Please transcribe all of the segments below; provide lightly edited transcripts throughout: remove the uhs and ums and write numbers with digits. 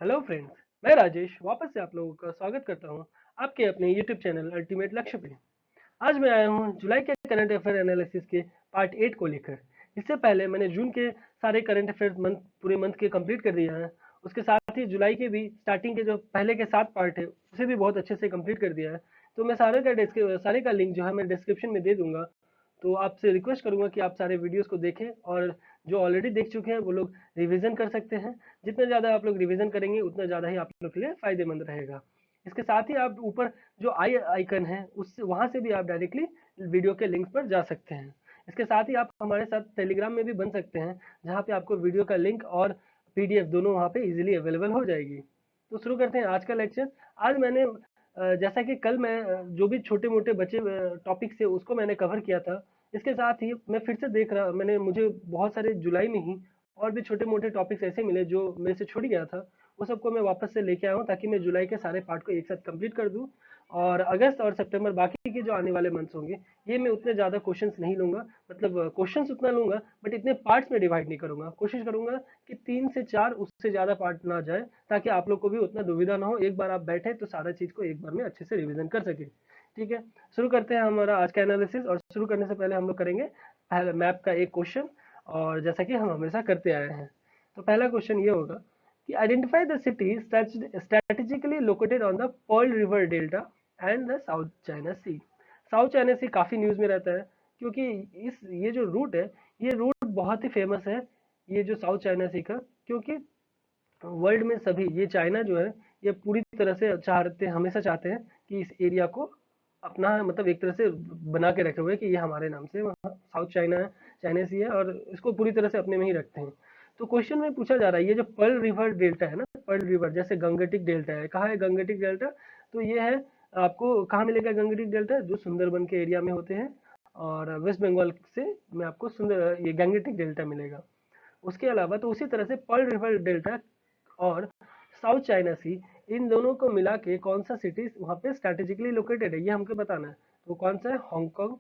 Hello friends, मैं राजेश वापस से आप लोगों का स्वागत करता हूं आपके अपने यूट्यूब चैनल अल्टीमेट लक्ष्य पे। आज मैं आया हूं जुलाई के करंट अफेयर एनालिसिस के पार्ट 8 को लेकर। इससे पहले मैंने जून के सारे करंट अफेयर पूरे मंथ के कंप्लीट कर दिया है। उसके साथ ही जुलाई के भी स्टार्टिंग के जो पहले के 7 पार्ट है उसे भी बहुत अच्छे से कंप्लीट कर दिया है। तो मैं सारे का लिंक जो है मैं डिस्क्रिप्शन में दे दूंगा। तो आपसे रिक्वेस्ट करूंगा कि आप सारे वीडियोस को देखें और जो ऑलरेडी देख चुके हैं वो लोग रिवीजन कर सकते हैं। जितना ज़्यादा आप लोग रिवीजन करेंगे उतना ज़्यादा ही आप लोग के लिए फ़ायदेमंद रहेगा। इसके साथ ही आप ऊपर जो आई आइकन है उससे वहाँ से भी आप डायरेक्टली वीडियो के लिंक पर जा सकते हैं। इसके साथ ही आप हमारे साथ टेलीग्राम में भी बन सकते हैं, जहाँ पे आपको वीडियो का लिंक और पीडीएफ दोनों वहाँ पे इजीली अवेलेबल हो जाएगी। तो शुरू करते हैं आज का लेक्चर। आज मैंने जैसा कि कल मैं जो भी छोटे मोटे बचे टॉपिक्स थे उसको मैंने कवर किया था। इसके साथ ही मैं फिर से देख रहा मैंने मुझे बहुत सारे जुलाई में ही और भी छोटे मोटे टॉपिक्स ऐसे मिले जो मेरे से छूट गया था। वो सबको मैं वापस से लेके आया हूँ ताकि मैं जुलाई के सारे पार्ट को एक साथ कंप्लीट कर दूँ। और अगस्त और सितंबर बाकी के जो आने वाले मंथ्स होंगे ये मैं उतने ज़्यादा क्वेश्चंस नहीं लूंगा, मतलब क्वेश्चंस उतना लूंगा बट इतने पार्ट्स में डिवाइड नहीं करूंगा। कोशिश करूंगा कि 3 से 4 उससे ज़्यादा पार्ट ना जाए ताकि आप लोग को भी उतना दुविधा ना हो। एक बार आप बैठे तो सारा चीज़ को एक बार में अच्छे से रिविजन कर सके। ठीक है, शुरू करते हैं हमारा आज का एनालिसिस। और शुरू करने से पहले हम लोग करेंगे पहले मैप का एक क्वेश्चन, और जैसा कि हम हमेशा करते आए हैं। तो पहला क्वेश्चन ये होगा कि identify the city strategically located on the Perl River Delta and the South China Sea. South China Sea काफ़ी न्यूज़ में रहता है क्योंकि ये जो रूट है ये रूट बहुत ही फेमस है, ये जो साउथ चाइना सी का। क्योंकि वर्ल्ड में सभी ये चाइना जो है ये पूरी तरह से हमेशा चाहते हैं कि इस एरिया को अपना, मतलब एक तरह से बना के रखे हुए कि ये हमारे नाम से वहाँ साउथ चाइना है, चाइना सी है, और इसको पूरी तरह से अपने में ही रखते हैं। तो क्वेश्चन में पूछा जा रहा है ये जो पर्ल रिवर डेल्टा है ना, पर्ल रिवर जैसे गंगटिक डेल्टा है, कहाँ है गंगटिक डेल्टा? तो ये है, आपको कहाँ मिलेगा गंगटिक डेल्टा? जो सुंदरबन के एरिया में होते हैं, और वेस्ट बंगाल से में आपको सुंदर ये गंगटिक डेल्टा मिलेगा। उसके अलावा तो उसी तरह से पर्ल रिवर डेल्टा और साउथ चाइना सी, इन दोनों को मिला के कौन सा सिटी वहाँ पे स्ट्रैटेजिकली लोकेटेड है ये हमको बताना है। तो कौन सा है? हांगकांग,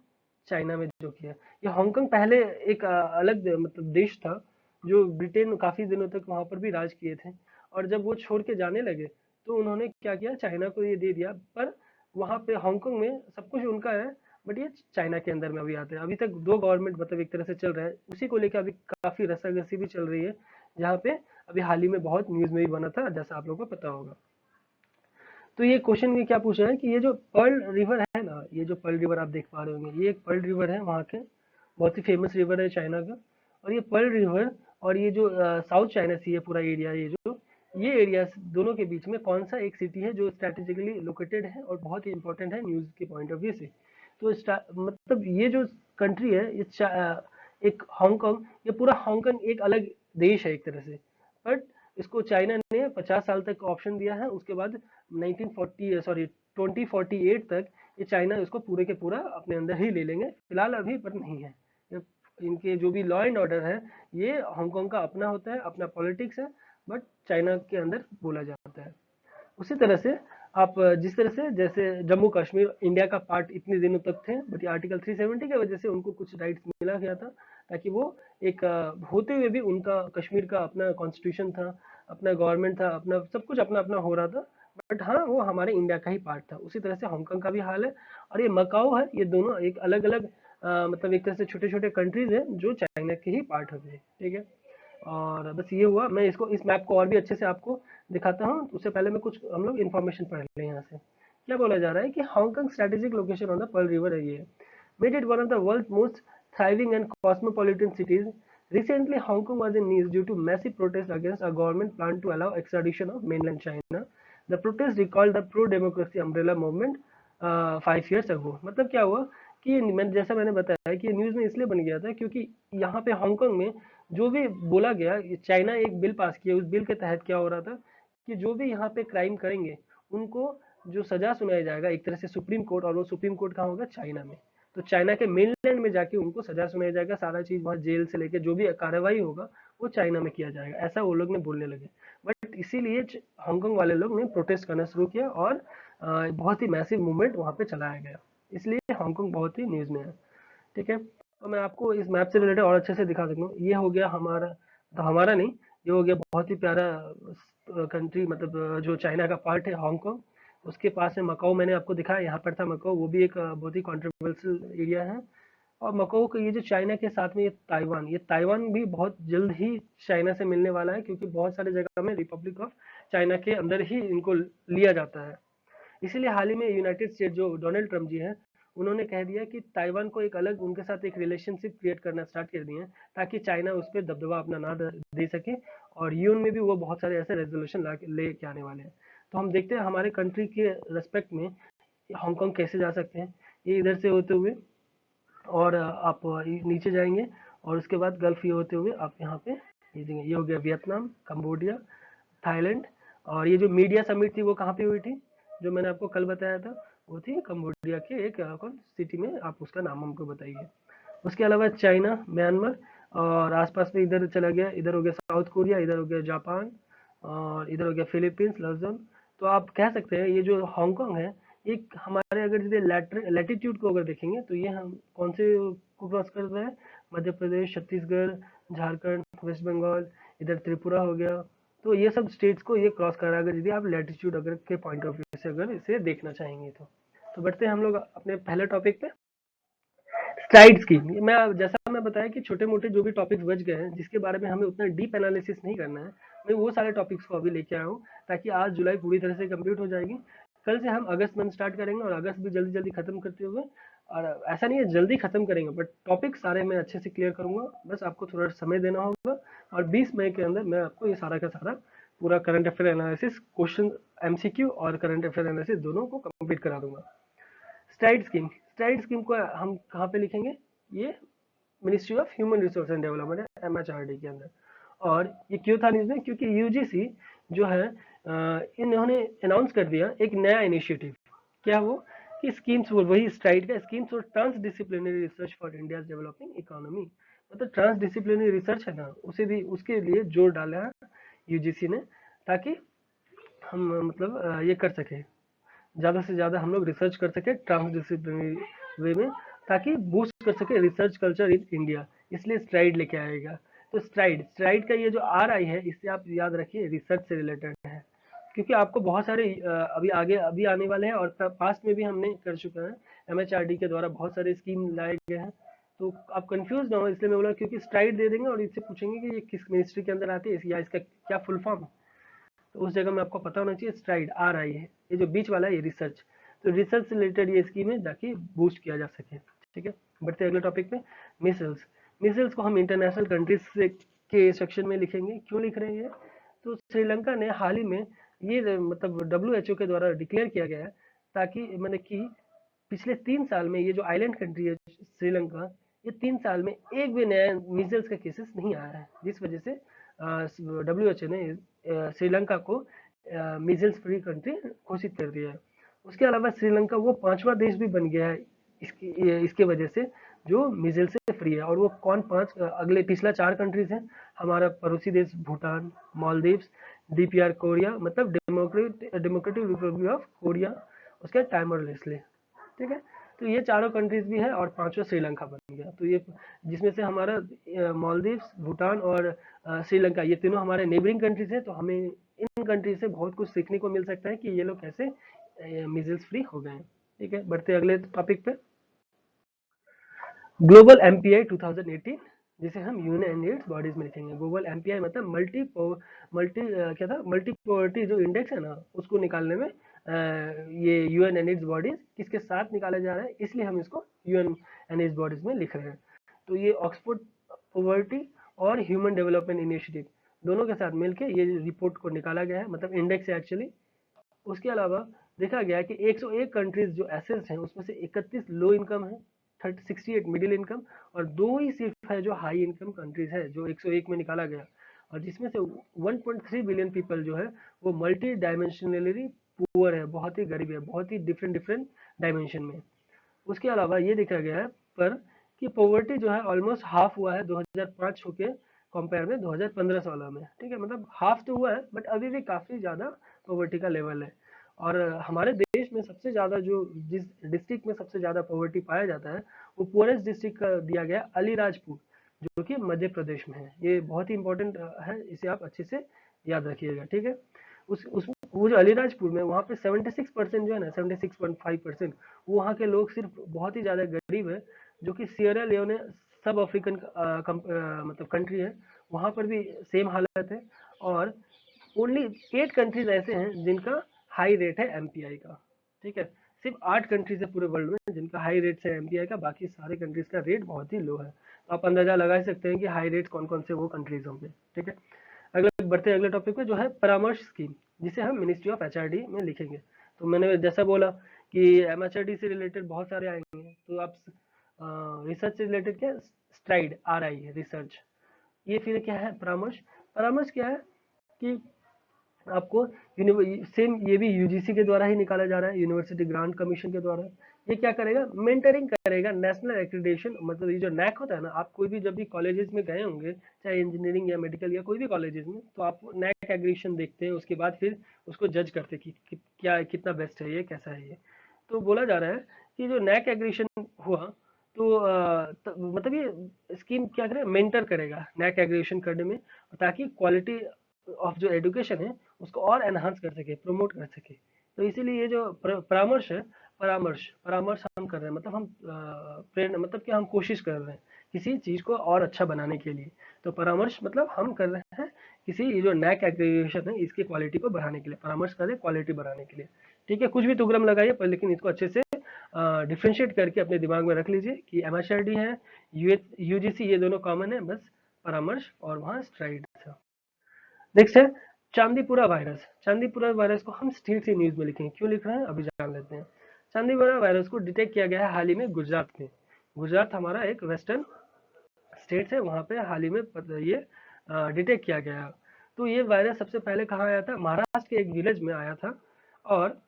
चाइना में जो कि है। ये हांगकांग पहले एक अलग मतलब देश था, जो ब्रिटेन काफी दिनों तक वहां पर भी राज किए थे। और जब वो छोड़ के जाने लगे तो उन्होंने क्या किया, चाइना को ये दे दिया। पर वहां पे हांगकांग में सब कुछ उनका है, बट ये चाइना के अंदर में अभी आते हैं। अभी तक दो गवर्नमेंट मतलब एक तरह से चल रहा है, उसी को लेकर अभी काफी रस्साकसी भी चल रही है, जहाँ पे अभी हाल ही में बहुत न्यूज में भी बना था, जैसा आप लोगों को पता होगा। तो ये क्वेश्चन में क्या पूछा है कि ये जो पर्ल रिवर है ना, ये जो पर्ल रिवर आप देख पा रहे होंगे, ये एक पर्ल रिवर है वहाँ के, बहुत ही फेमस रिवर है चाइना का। और ये पर्ल रिवर और ये जो साउथ चाइना सी है पूरा एरिया, ये एरिया दोनों के बीच में कौन सा एक सिटी है जो स्ट्रेटेजिकली लोकेटेड है और बहुत ही इंपॉर्टेंट है न्यूज के पॉइंट ऑफ व्यू से। तो मतलब ये जो कंट्री है ये एक हांगकांग, ये पूरा हांगकांग एक अलग देश है एक तरह से। बट इसको चाइना ने 50 साल तक ऑप्शन दिया है। उसके बाद 2048 तक ये चाइना इसको पूरे के पूरा अपने अंदर ही ले लेंगे। फिलहाल अभी पर नहीं है। इनके जो भी लॉ एंड ऑर्डर है ये हांगकांग का अपना होता है, अपना पॉलिटिक्स है, बट चाइना के अंदर बोला जाता है। उसी तरह से आप जिस तरह से जैसे जम्मू कश्मीर इंडिया का पार्ट इतने दिनों तक थे, बट ये आर्टिकल 370 की वजह से उनको कुछ राइट्स मिला गया था, ताकि वो एक होते हुए भी उनका कश्मीर का अपना कॉन्स्टिट्यूशन था, अपना गवर्नमेंट था, अपना सब कुछ अपना अपना हो रहा था। बट हाँ, वो हमारे इंडिया का ही पार्ट था। उसी तरह से हांगकांग का भी हाल है। और ये मकाओ है, ये दोनों एक अलग अलग मतलब एक तरह से छोटे छोटे कंट्रीज हैं जो चाइना के ही पार्ट होते हैं। ठीक है, और बस ये हुआ। मैं इसको इस मैप को और भी अच्छे से आपको दिखाता हूँ, उससे पहले मैं कुछ हम लोग इन्फॉर्मेशन पढ़ लें यहाँ से। क्या बोला जा रहा है कि Hong Kong strategic location on the Perl river है, ये made it one of the world most thriving and cosmopolitan cities. Recently, Hong Kong was in news due to massive protests against a government plan to allow extradition of mainland China. The protests recalled the pro-democracy umbrella movement 5 years ago. मतलब क्या हुआ कि जैसा मैंने बताया कि news में इसलिए बन गया था क्योंकि यहाँ पे हांगकांग में जो भी बोला गया, चाइना एक बिल पास किया, उस बिल के तहत क्या हो रहा था कि जो भी यहाँ पे क्राइम करेंगे उनको जो सजा सुनाया जाएगा एक तरह से सुप्रीम कोर्ट, और वो सुप्रीम कोर्ट कहाँ होगा? चाइना में। तो चाइना के मेनलैंड में जाके उनको सजा सुनाया जाएगा, सारा चीज वहाँ जेल से लेके जो भी कार्रवाई होगा वो चाइना में किया जाएगा, ऐसा वो लोग ने बोलने लगे। बट इसीलिए हांगकांग वाले लोग ने प्रोटेस्ट करना शुरू किया और बहुत ही मैसिव मूवमेंट वहाँ पे चलाया गया। इसलिए हांगकांग बहुत ही न्यूज में है। ठीक है, तो मैं आपको इस मैप से रिलेटेड और अच्छे से दिखा सकता हूँ। ये हो गया हमारा, तो हमारा नहीं, ये हो गया बहुत ही प्यारा कंट्री, मतलब जो चाइना का पार्ट है, हांगकांग। उसके पास है मकाओ, मैंने आपको दिखाया यहाँ पर था मकाओ, वो भी एक बहुत ही कंट्रोवर्शियल एरिया है। और मकाओ का ये जो चाइना के साथ में ये ताइवान भी बहुत जल्द ही चाइना से मिलने वाला है, क्योंकि बहुत सारी जगह में रिपब्लिक ऑफ चाइना के अंदर ही इनको लिया जाता है। इसीलिए हाल ही में यूनाइटेड स्टेट जो डोनाल्ड ट्रम्प जी हैं, उन्होंने कह दिया कि ताइवान को एक अलग, उनके साथ एक रिलेशनशिप क्रिएट करना स्टार्ट कर दिए हैं, ताकि चाइना उस पर दबदबा अपना ना दे सके। और यूएन में भी वो बहुत सारे ऐसे रेजोल्यूशन ला ले के आने वाले हैं। तो हम देखते हैं हमारे कंट्री के रेस्पेक्ट में हांगकांग कैसे जा सकते हैं। ये इधर से होते हुए और आप नीचे जाएंगे, और उसके बाद गल्फ ये होते हुए आप यहाँ पे ये हो गया वियतनाम, कंबोडिया, थाईलैंड। और ये जो मीडिया समिट थी वो कहाँ पे हुई थी, जो मैंने आपको कल बताया था, वो थी कंबोडिया के एक कौन सिटी में, आप उसका नाम हमको बताइए। उसके अलावा चाइना, म्यांमार, और आसपास में इधर चला गया, इधर हो गया साउथ कोरिया, इधर हो गया जापान, और इधर हो गया फिलीपींस, लज्जन। तो आप कह सकते हैं ये जो हांगकांग है, एक हमारे अगर जैसे लैटिट्यूड को अगर देखेंगे तो ये हम कौन से को क्रॉस कर रहा है, मध्य प्रदेश, छत्तीसगढ़, झारखंड, वेस्ट बंगाल, इधर त्रिपुरा हो गया। तो ये सब स्टेट्स को ये क्रॉस कर रहा है, अगर यदि आप लैटिट्यूड अगर के पॉइंट ऑफ व्यू से अगर इसे देखना चाहेंगे तो बढ़ते हैं हम लोग अपने पहले टॉपिक पे, स्ट्राइड्स की। मैं जैसा मैं बताया कि छोटे मोटे जो भी टॉपिक्स बच गए हैं, जिसके बारे में हमें उतना डीप एनालिसिस नहीं करना है, मैं वो सारे टॉपिक्स को अभी लेके आया हूँ, ताकि आज जुलाई पूरी तरह से कंप्लीट हो जाएगी। कल से हम अगस्त मंथ स्टार्ट करेंगे, और अगस्त भी जल्दी जल्दी खत्म करते हुए, और ऐसा नहीं है जल्दी खत्म करेंगे, बट टॉपिक सारे मैं अच्छे से क्लियर करूंगा, बस आपको थोड़ा समय देना होगा। और 20 मई के अंदर मैं आपको ये सारा का सारा पूरा current affair analysis, question, MCQ और करंट अफेयर एनालिसिस दोनों को कंप्लीट करा दूंगा। स्ट्राइड स्कीम को हम कहाँ पे लिखेंगे, ये ministry of human resource and development है, एमएचआरडी के अंदर। और ये क्यों था न्यूज में, क्योंकि यूजीसी जो है इन्होंने अनाउंस कर दिया एक नया इनिशिएटिव। क्या वो, कि स्कीम्स, वही स्ट्राइड का schemes for trans disciplinary research for India developing economy. मतलब ट्रांस डिसिप्लिनरी रिसर्च है ना, उसे भी उसके लिए जोर डाला है यूजीसी ने, ताकि हम मतलब ये कर सके, ज़्यादा से ज़्यादा हम लोग रिसर्च कर सके ट्रांसडिसिप्लिनरी वे में, ताकि बूस्ट कर सके रिसर्च कल्चर इन इंडिया। इसलिए स्ट्राइड लेके आएगा। तो स्ट्राइड स्ट्राइड का ये जो आर आई है, इससे आप याद रखिए रिसर्च से रिलेटेड है, क्योंकि आपको बहुत सारे अभी आगे अभी आने वाले हैं, और पास्ट में भी हमने कर चुका है, एमएचआरडी के द्वारा बहुत सारे स्कीम लाए गए हैं। तो आप कंफ्यूज ना हो, इसलिए मैं बोला, क्योंकि स्ट्राइड दे देंगे और इससे पूछेंगे कि ये किस मिनिस्ट्री के अंदर आती है, या इसका क्या फुल फॉर्म है, तो उस जगह में आपको पता होना चाहिए स्ट्राइड आ रही है। ये जो बीच वाला है ये रिसर्च, तो रिसर्च से रिलेटेड ये स्कीम है, ताकि बूस्ट किया जा सके। ठीक है, बढ़ते अगले टॉपिक पे। मिसाइल्स मिसाइल्स को हम इंटरनेशनल कंट्रीज से के सेक्शन में लिखेंगे। क्यों लिख रहे हैं, तो श्रीलंका ने हाल ही में ये मतलब डब्ल्यू के द्वारा डिक्लेयर किया गया है, ताकि मैंने कि पिछले 3 साल में ये जो आइलैंड कंट्री है श्रीलंका, ये 3 साल में एक भी नया मीजल्स का केसेस नहीं आया है, जिस वजह से डब्ल्यू ने श्रीलंका को मीजल्स फ्री कंट्री घोषित कर दिया है। उसके अलावा श्रीलंका वो 5वां देश भी बन गया है इसके वजह से, जो मीजल से फ्री है। और वो कौन 5 अगले पिछला 4 कंट्रीज हैं, हमारा पड़ोसी देश भूटान, मालदीव्स, डीपीआर कोरिया, मतलब डेमोक्रेटिक रिपब्लिक ऑफ कोरिया, उसके टाइमर लेस्ले। ठीक है, तो ये चारों कंट्रीज भी है, और 5वां श्रीलंका बन गया। तो ये जिसमें से हमारा मालदीव्स, भूटान और श्रीलंका, ये तीनों हमारे नेबरिंग कंट्रीज हैं। तो हमें इन कंट्रीज से बहुत कुछ सीखने को मिल सकता है कि ये लोग कैसे मिजल्स फ्री हो गए हैं। ठीक है, बढ़ते अगले टॉपिक पे। ग्लोबल एमपीआई 2018, जिसे हम यूएन एंड बॉडीज में लिखेंगे। ग्लोबल एमपीआई मतलब मल्टी मल्टी क्या था, मल्टी पॉवर्टी जो इंडेक्स है ना, उसको निकालने में ये यूएन एंड बॉडीज किसके साथ निकाला जा रहा है, इसलिए हम इसको यूएन एंड बॉडीज में लिख रहे हैं। तो ये ऑक्सफोर्ड पॉवर्टी और ह्यूमन डेवलपमेंट इनिशिएटिव दोनों के साथ मिलकर ये रिपोर्ट को निकाला गया है, मतलब इंडेक्स है एक्चुअली। उसके अलावा देखा गया कि 101 कंट्रीज जो ऐसे हैं, उसमें से 31 लो इनकम है, 68 मिडिल इनकम, और 2 ही सिर्फ है जो हाई इनकम कंट्रीज है, जो 101 में निकाला गया। और जिसमें से 1.3 बिलियन पीपल जो है वो मल्टी डायमेंशनली पुअर है, बहुत ही गरीब है, बहुत ही डिफरेंट डिफरेंट डायमेंशन में। उसके अलावा ये देखा गया है पर कि पॉवर्टी जो है ऑलमोस्ट हाफ हुआ है 2005 होके कंपेयर में 2015-16 में। ठीक है, मतलब हाफ तो हुआ है, बट अभी भी काफी ज्यादा पॉवर्टी का लेवल है। और हमारे देश में सबसे ज्यादा जो जिस डिस्ट्रिक्ट में सबसे ज्यादा पॉवर्टी पाया जाता है, वो पुअरेस्ट डिस्ट्रिक्ट का दिया गया अलीराजपुर, जो कि मध्य प्रदेश में है। ये बहुत ही इंपॉर्टेंट है, इसे आप अच्छे से याद रखिएगा, ठीक है। उस वो जो अलीराजपुर में वहाँ पे 76% जो है ना, 76.5% वहाँ के लोग सिर्फ बहुत ही ज़्यादा गरीब है, जो कि सियरा लियोने सब अफ्रीकन मतलब कंट्री है, वहाँ पर भी सेम हालत है। और ओनली 8 कंट्रीज ऐसे हैं जिनका हाई रेट है एमपीआई का, ठीक है। सिर्फ 8 कंट्रीज है पूरे वर्ल्ड में जिनका हाई रेट है एमपीआई का, बाकी सारे कंट्रीज का रेट बहुत ही लो है। तो आप अंदाजा लगा सकते हैं कि हाई रेट कौन कौन से वो कंट्रीज होंगे, ठीक है। अगले बढ़ते हैं अगले टॉपिक पे, जो है परामर्श स्कीम, जिसे हम मिनिस्ट्री ऑफ एचआरडी में लिखेंगे। तो मैंने जैसा बोला कि एमएचआरडी से रिलेटेड बहुत सारे आएंगे, तो आप रिसर्च से रिलेटेड क्या, स्ट्राइड आर आई रिसर्च, ये फिर क्या है परामर्श। परामर्श क्या है कि आपको सेम ये भी यूजीसी के द्वारा ही निकाला जा रहा है, यूनिवर्सिटी ग्रांट कमीशन के द्वारा। ये क्या करेगा, मेंटरिंग करेगा नेशनल एक्रीडेशन, मतलब ये जो नैक होता है ना, आप कोई भी जब भी कॉलेजेस में गए होंगे, चाहे इंजीनियरिंग या मेडिकल या कोई भी कॉलेजेस में, तो आप नैक एग्रीशन देखते हैं, उसके बाद फिर उसको जज करते हैं कि क्या कितना बेस्ट है, ये कैसा है ये। तो बोला जा रहा है कि जो नैक एग्रीशन हुआ, तो मतलब ये स्कीम क्या करेगा, मेंटर करेगा नैक एग्रीशन करने में, ताकि क्वालिटी ऑफ जो एजुकेशन है उसको और एनहांस कर सके, प्रमोट कर सके। तो इसीलिए ये जो परामर्श है, परामर्श परामर्श हम कर रहे हैं, मतलब हम प्रेरणा, मतलब कि हम कोशिश कर रहे हैं किसी चीज को और अच्छा बनाने के लिए। तो परामर्श मतलब हम कर रहे हैं किसी, ये जो नैक एग्रीगेशन है इसकी क्वालिटी को बढ़ाने के लिए परामर्श करें, क्वालिटी बढ़ाने के लिए, ठीक है। कुछ भी तुगरम लगाइए पर लेकिन इसको अच्छे से डिफ्रेंशिएट करके अपने दिमाग में रख लीजिए कि एमएचआरडी है, यूजीसी, ये दोनों कॉमन है, बस परामर्श और वहाँ स्ट्राइड था। नेक्स्ट है चांदीपुरा वायरस। चांदीपुरा वायरस को हम स्टेट से न्यूज में लिखेंगे, क्यों लिख रहे हैं अभी जान लेते हैं। चांदीपुरा वायरस को डिटेक्ट किया गया है हाल ही में गुजरात में। गुजरात हमारा एक वेस्टर्न स्टेट है, वहाँ पे हाल ही में ये डिटेक्ट किया गया। तो ये वायरस सबसे पहले कहाँ आया था, महाराष्ट्र के एक विलेज में आया था। और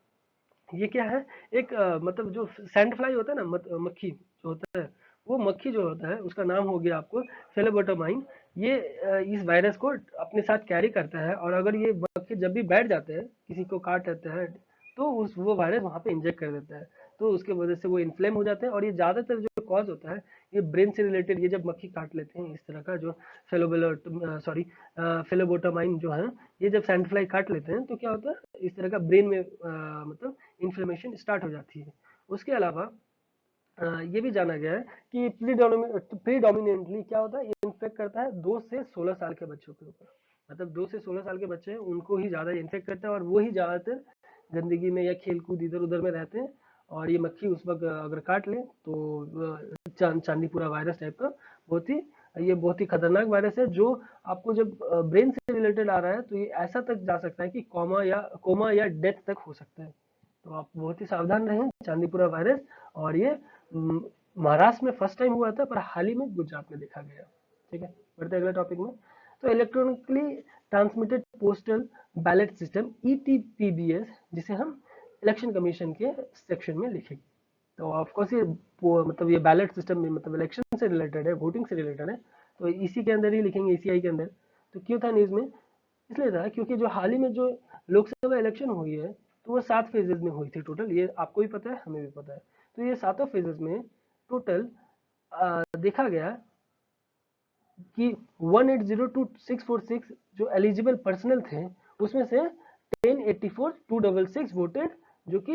ये क्या है, एक मतलब जो सैंड फ्लाई होता है ना, मक्खी जो होता है, वो मक्खी जो होता है उसका नाम हो गया आपको फेलोबोटोमाइन। ये इस वायरस को अपने साथ कैरी करता है, और अगर ये मक्खी जब भी बैठ जाते हैं, किसी को काट लेते हैं, तो उस वो वायरस वहाँ पे इंजेक्ट कर देता है। तो उसके वजह से वो इन्फ्लेम हो जाते हैं, और ये ज़्यादातर जो कॉज होता है ये ब्रेन से रिलेटेड, ये जब मक्खी काट लेते हैं इस तरह का जो फेलोबोटोमाइन जो है, ये जब सैंड फ्लाई काट लेते हैं तो क्या होता है, इस तरह का ब्रेन में मतलब इन्फ्लेमेशन स्टार्ट हो जाती है। उसके अलावा ये भी जाना गया है कि प्रीडोमिनेंटली क्या होता है, ये इन्फेक्ट करता है 2 से 16 साल के बच्चों के ऊपर। मतलब 2 से 16 साल के बच्चे हैं उनको ही ज़्यादा इन्फेक्ट करता है, और वो ही ज़्यादातर गंदगी में या खेल कूद इधर उधर में रहते हैं। और ये मक्खी उस वक्त अगर काट ले तो चांदीपुरा वायरस टाइप का ये बहुत ही खतरनाक वायरस है, जो आपको जब ब्रेन से रिलेटेड आ रहा है तो ये ऐसा तक जा सकता है कि कोमा या डेथ तक हो सकता है। तो आप बहुत ही सावधान रहें चांदीपुरा वायरस। और ये महाराष्ट्र में फर्स्ट टाइम हुआ था, पर हाल ही में गुजरात में देखा गया, ठीक है। बढ़ते अगले टॉपिक में। तो electronically transmitted postal ballot system ETPBS, जिसे हम इलेक्शन कमीशन के सेक्शन में लिखेंगे। तो ऑफकोर्स ये मतलब ये बैलेट सिस्टम में मतलब इलेक्शन से रिलेटेड है, वोटिंग से रिलेटेड है, तो इसी के अंदर ही लिखेंगे, ईसीआई के अंदर। तो क्यों था न्यूज में, इसलिए था क्योंकि जो हाल ही में जो लोकसभा इलेक्शन हुई है, तो वो 7 फेजेज में हुई थी टोटल, ये आपको भी पता है, हमें भी पता है। तो ये 7 फेजेज में टोटल देखा गया कि 1802646 जो एलिजिबल पर्सनल थे, उसमें से 1084,266 वोटेड, जो कि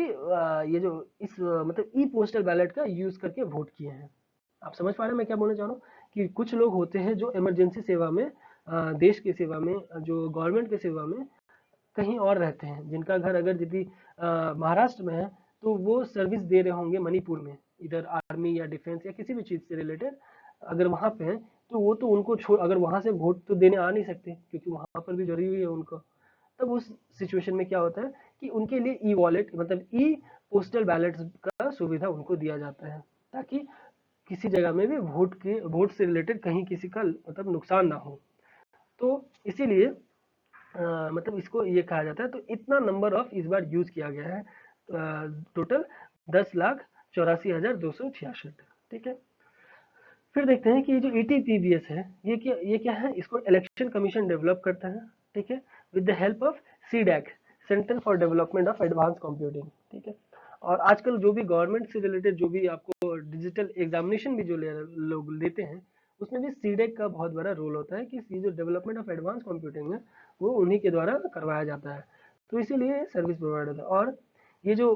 ये जो इस मतलब ई पोस्टल बैलेट का यूज करके वोट किए हैं। आप समझ पा रहे हैं मैं क्या बोलना चाह रहा हूँ, कि कुछ लोग होते हैं जो इमरजेंसी सेवा में, देश की सेवा में, जो गवर्नमेंट की सेवा में कहीं और रहते हैं, जिनका घर अगर यदि महाराष्ट्र में है, तो वो सर्विस दे रहे होंगे मणिपुर में, इधर आर्मी या डिफेंस या किसी भी चीज़ से रिलेटेड अगर वहाँ पे हैं, तो वो तो उनको छोड़, अगर वहाँ से वोट तो देने आ नहीं सकते, क्योंकि वहाँ पर भी जरूरी है उनको। तब उस सिचुएशन में क्या होता है कि उनके लिए ई वॉलेट मतलब ई पोस्टल बैलेट का सुविधा उनको दिया जाता है, ताकि किसी जगह में भी वोट से रिलेटेड कहीं किसी का मतलब नुकसान ना हो। तो इसीलिए मतलब इसको ये कहा जाता है। तो इतना नंबर ऑफ इस बार यूज किया गया है, टोटल 10,84,266, ठीक है। फिर देखते हैं कि ये जो ईटीपीबीएस है, ये क्या है, इसको इलेक्शन कमीशन डेवलप करता है, ठीक है, with the help of CDAC, centre for development of advance computing, ठीक है। और आजकल जो भी गवर्नमेंट से रिलेटेड जो भी आपको डिजिटल एग्जामिनेशन भी जो लोग लेते हैं, उसमें भी सीडेक का बहुत बड़ा रोल होता है कि ये जो डेवलपमेंट ऑफ एडवांस कंप्यूटिंग है वो उन्हीं के द्वारा करवाया जाता है। तो इसीलिए सर्विस प्रोवाइड होता है। और ये जो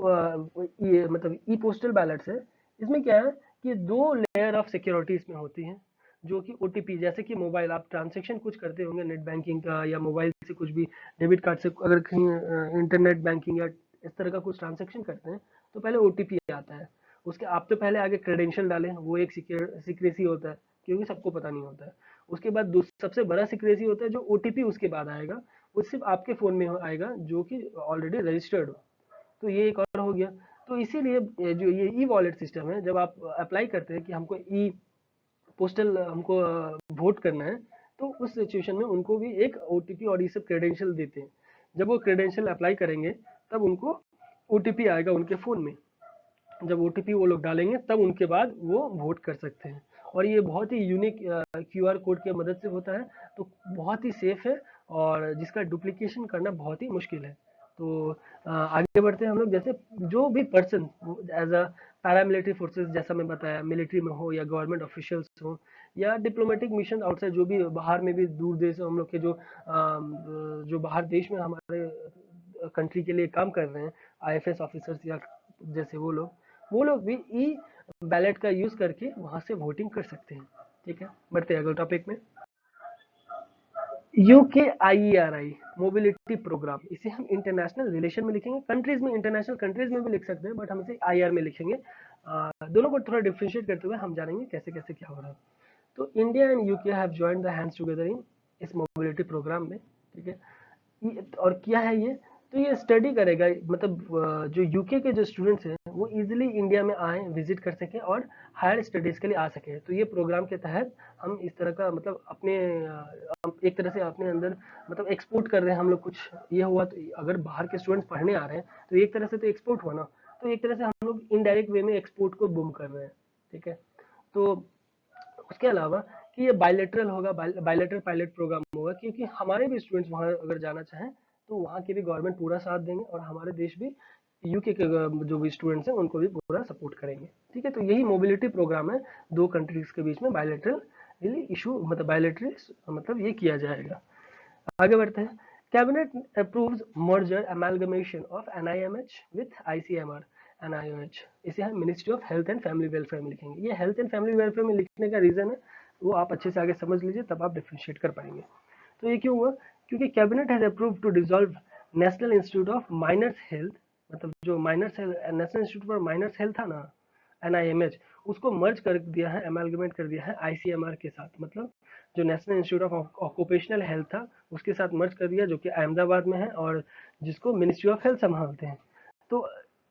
ये मतलब ई पोस्टल बैलेट्स है, इसमें क्या है कि 2 लेयर ऑफ सिक्योरिटी इसमें होती हैं, जो कि ओटीपी, जैसे कि मोबाइल आप ट्रांजैक्शन कुछ करते होंगे नेट बैंकिंग का या मोबाइल से कुछ भी डेबिट कार्ड से अगर कहीं इंटरनेट बैंकिंग या इस तरह का कुछ ट्रांजैक्शन करते हैं तो पहले ओटीपी आता है। उसके आप तो पहले आगे क्रेडेंशियल डालें, वो एक सीक्रेसी होता है क्योंकि सबको पता नहीं होता है। उसके बाद सबसे बड़ा सीक्रेसी होता है जो ओटीपी उसके बाद आएगा, वो सिर्फ आपके फ़ोन में आएगा जो कि ऑलरेडी रजिस्टर्ड हो। तो ये एक और हो गया। तो इसीलिए जो ये ई वॉलेट सिस्टम है, जब आप अप्लाई करते हैं कि हमको ई पोस्टल हमको वोट करना है, तो उस सिचुएशन में उनको भी एक ओटीपी और ये सब क्रेडेंशियल देते हैं। जब वो क्रेडेंशियल अप्लाई करेंगे तब उनको ओटीपी आएगा उनके फ़ोन में। जब ओटीपी वो लोग डालेंगे तब उनके बाद वो वोट कर सकते हैं। और ये बहुत ही यूनिक क्यूआर कोड की मदद से होता है, तो बहुत ही सेफ है और जिसका डुप्लीकेशन करना बहुत ही मुश्किल है। तो आगे बढ़ते हैं हम लोग। जैसे जो भी person as a paramilitary forces, जैसा मैं बताया, मिलिट्री में हो या गवर्नमेंट ऑफिशियल्स हो या डिप्लोमेटिक मिशन आउटसाइड, जो भी बाहर में भी दूर देश हम लोग के जो बाहर देश में हमारे कंट्री के लिए काम कर रहे हैं, आईएफएस ऑफिसर्स या जैसे वो लोग भी ई बैलेट का यूज करके वहां से वोटिंग कर सकते हैं। ठीक है, बढ़ते हैं अगले टॉपिक में। UKIERI मोबिलिटी प्रोग्राम, इसे हम इंटरनेशनल रिलेशन में लिखेंगे, कंट्रीज में, इंटरनेशनल कंट्रीज में भी लिख सकते हैं, बट हम इसे IR में लिखेंगे। दोनों को थोड़ा डिफ्रेंशिएट करते हुए हम जानेंगे कैसे कैसे क्या हो रहा है। तो India and UK have joined the hands together in इस मोबिलिटी प्रोग्राम में। ठीक है, और क्या है ये, तो ये स्टडी करेगा, मतलब जो यूके के जो स्टूडेंट्स हैं वो इजीली इंडिया में आए, विजिट कर सकें और हायर स्टडीज़ के लिए आ सकें। तो ये प्रोग्राम के तहत हम इस तरह का मतलब अपने एक तरह से अपने अंदर मतलब एक्सपोर्ट कर रहे हैं हम लोग कुछ। ये हुआ तो अगर बाहर के स्टूडेंट्स पढ़ने आ रहे हैं तो एक तरह से तो एक्सपोर्ट हुआ ना, तो एक तरह से हम लोग इनडायरेक्ट वे में एक्सपोर्ट को बूम कर रहे हैं। ठीक है, तो उसके अलावा कि ये बायलैटरल होगा, बायलैटरल पायलट प्रोग्राम होगा, क्योंकि हमारे भी स्टूडेंट्स वहाँ अगर जाना चाहें तो वहाँ के भी गवर्नमेंट पूरा साथ देंगे और हमारे देश भी यूके के जो भी स्टूडेंट्स हैं उनको भी पूरा सपोर्ट करेंगे। ठीक है, तो यही मोबिलिटी प्रोग्राम है, दो कंट्रीज के बीच में बायलैटरल इशू मतलब बायलैटरल मतलब ये किया जाएगा। आगे बढ़ते हैं। Cabinet approves merger amalgamation of NIMH with ICMR NIMH, इसे हम ministry of health and family welfare में लिखेंगे। ये हेल्थ एंड फैमिली वेलफेयर में लिखने का रीजन है वो आप अच्छे से आगे समझ लीजिए, तब आप डिफ्रेंशिएट कर पाएंगे। तो ये क्यों हुआ, क्योंकि cabinet has approved to dissolve national institute of miners health, मतलब जो miners national institute for miners health था ना, NIMH, उसको मर्ज कर दिया है, अमेलगमेट कर दिया है ICMR के साथ। मतलब जो national institute of occupational health था उसके साथ मर्ज कर दिया, जो कि अहमदाबाद में है और जिसको मिनिस्ट्री ऑफ हेल्थ संभालते हैं। तो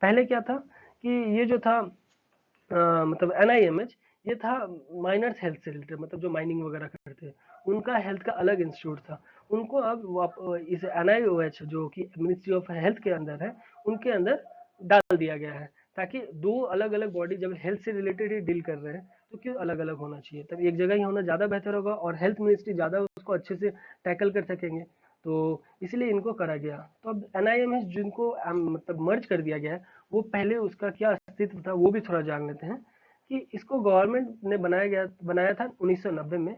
पहले क्या था कि ये जो था मतलब NIMH, ये था माइनर्स हेल्थ से रिलेटेड, मतलब जो माइनिंग वगैरह करते हैं उनका हेल्थ का अलग इंस्टीट्यूट था। उनको अब इस NIOH जो कि मिनिस्ट्री ऑफ हेल्थ के अंदर है उनके अंदर डाल दिया गया है, ताकि दो अलग अलग बॉडी जब हेल्थ से रिलेटेड ही डील कर रहे हैं तो क्यों अलग अलग होना चाहिए, तब एक जगह ही होना ज़्यादा बेहतर होगा और हेल्थ मिनिस्ट्री ज़्यादा उसको अच्छे से टैकल कर सकेंगे। तो इसलिए इनको करा गया। तो अब NIMH जिनको मतलब मर्ज कर दिया गया है, वो पहले उसका क्या अस्तित्व था वो भी थोड़ा जान लेते हैं। कि इसको गवर्नमेंट ने बनाया था 1990 में,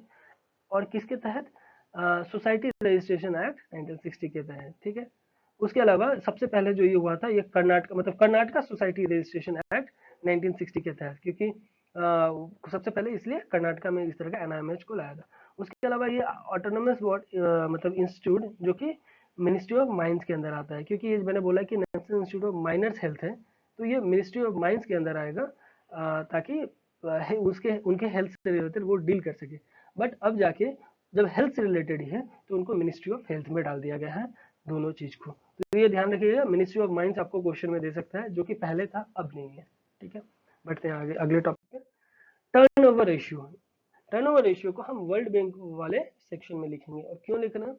और किसके तहत, सोसाइटी रजिस्ट्रेशन एक्ट 1960 के तहत। ठीक है, उसके अलावा सबसे पहले जो ये हुआ था ये कर्नाटक मतलब कर्नाटका सोसाइटी रजिस्ट्रेशन एक्ट 1960 के तहत, क्योंकि सबसे पहले इसलिए कर्नाटका में इस तरह का NIMH को लाया था। उसके अलावा ये ऑटोनोमस बोर्ड मतलब इंस्टीट्यूट जो कि मिनिस्ट्री ऑफ माइंस के अंदर आता है, क्योंकि ये मैंने बोला कि national institute of miners health है, तो ये मिनिस्ट्री ऑफ माइंस के अंदर आएगा, ताकि उसके उनके हेल्थ से रिलेटेड वो डील कर सके। बट अब जाके जब हेल्थ से रिलेटेड ही है तो उनको मिनिस्ट्री ऑफ हेल्थ में डाल दिया गया है दोनों चीज को। तो ये ध्यान रखिएगा, मिनिस्ट्री ऑफ माइंस आपको क्वेश्चन में दे सकता है, जो कि पहले था अब नहीं है। ठीक है, बढ़ते हैं आगे अगले टॉपिक पे। टर्नओवर रेशियो, टर्नओवर रेशियो को हम वर्ल्ड बैंक वाले सेक्शन में लिखेंगे। और क्यों लिखना,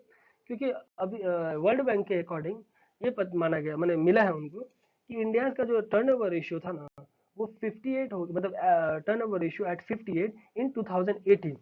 क्योंकि अभी वर्ल्ड बैंक के अकॉर्डिंग ये माना गया, मैंने मिला है उनको, कि इंडिया का जो टर्नओवर रेशियो था ना वो 58 हो, मतलब turnover ratio at 58 in 2018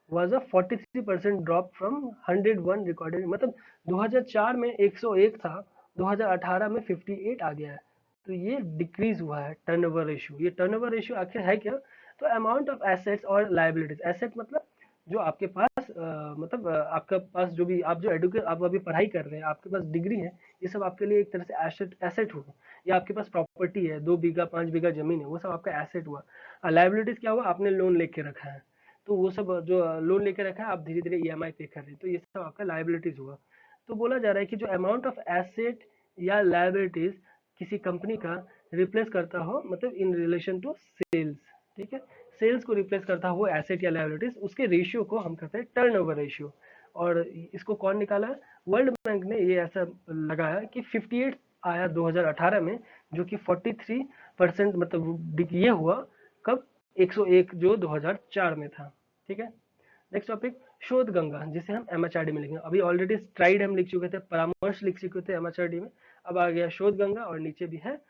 was a 43% drop from 101 recorded, मतलब 2004 में 101 था, 2018 में 58 आ गया है। तो ये डिक्रीज हुआ है टर्नओवर रेशियो। ये टर्नओवर रेशियो आखिर है क्या, तो अमाउंट ऑफ एसेट्स और लायबिलिटीज, एसेट मतलब जो आपके पास मतलब आपका पास जो भी आप जो एडुकेट आप अभी पढ़ाई कर रहे हैं, आपके पास डिग्री है, ये सब आपके लिए एक तरह से एसेट एसेट हुआ। या आपके पास प्रॉपर्टी है, 2 बीघा 5 बीघा जमीन है, वो सब आपका एसेट हुआ। लाइबिलिटीज क्या हुआ, आपने लोन लेके रखा है, तो वो सब जो लोन लेके रखा है आप धीरे धीरे ईएमआई पे कर रहे हैं, तो ये सब आपका लाइबिलिटीज हुआ। तो बोला जा रहा है कि जो अमाउंट ऑफ एसेट या लाइबिलिटीज किसी कंपनी का रिप्लेस करता हो, मतलब इन रिलेशन टू सेल्स, ठीक है, सेल्स को रिप्लेस करता है वो एसेट या लायबिलिटीज, उसके रेशियो को हम कहते हैं टर्नओवर रेशियो। और इसको कौन निकाला है, वर्ल्ड बैंक ने ये ऐसा लगाया कि 58 आया 2018 में, जो कि 43% मतलब ये हुआ कब, 101 जो 2004 में था। ठीक है, नेक्स्ट टॉपिक शोध गंगा, जिसे हम एमएचआरडी में लिखेंगे। अभी ऑलरेडी स्ट्राइड हम लिख चुके थे, परामर्श लिख चुके थे एमएचआरडी में, अब आ गया शोध गंगा और नीचे भी है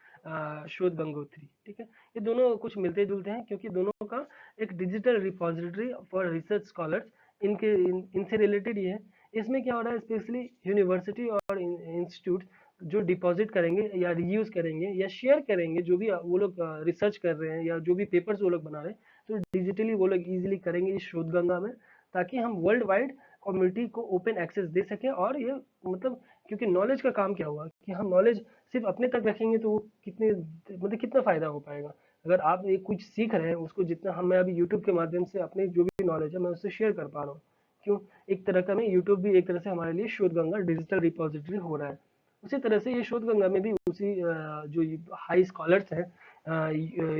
शोध गंगोत्री। ठीक है, ये दोनों कुछ मिलते जुलते हैं क्योंकि दोनों का एक digital repository for research scholars इनसे रिलेटेड ही है। इसमें क्या हो रहा है, स्पेशली यूनिवर्सिटी और इंस्टीट्यूट जो डिपॉजिट करेंगे या रीयूज करेंगे या शेयर करेंगे जो भी वो लोग रिसर्च कर रहे हैं या जो भी पेपर्स वो लोग बना रहे हैं, तो डिजिटली वो लोग इजीली करेंगे इस शोध गंगा में, ताकि हम वर्ल्ड वाइड कम्युनिटी को ओपन एक्सेस दे सके। और ये मतलब क्योंकि नॉलेज का काम क्या हुआ कि हम नॉलेज सिर्फ अपने तक रखेंगे तो वो कितने मतलब कितना फायदा हो पाएगा। अगर आप एक कुछ सीख रहे हैं उसको जितना हम मैं अभी यूट्यूब के माध्यम से अपने जो भी नॉलेज है मैं उससे शेयर कर पा रहा हूँ, क्यों, एक तरह का मैं यूट्यूब भी एक तरह से हमारे लिए शोध गंगा डिजिटल रिपोजिटरी हो रहा है। उसी तरह से ये शोध गंगा में भी उसी जो हाई स्कॉलर्स हैं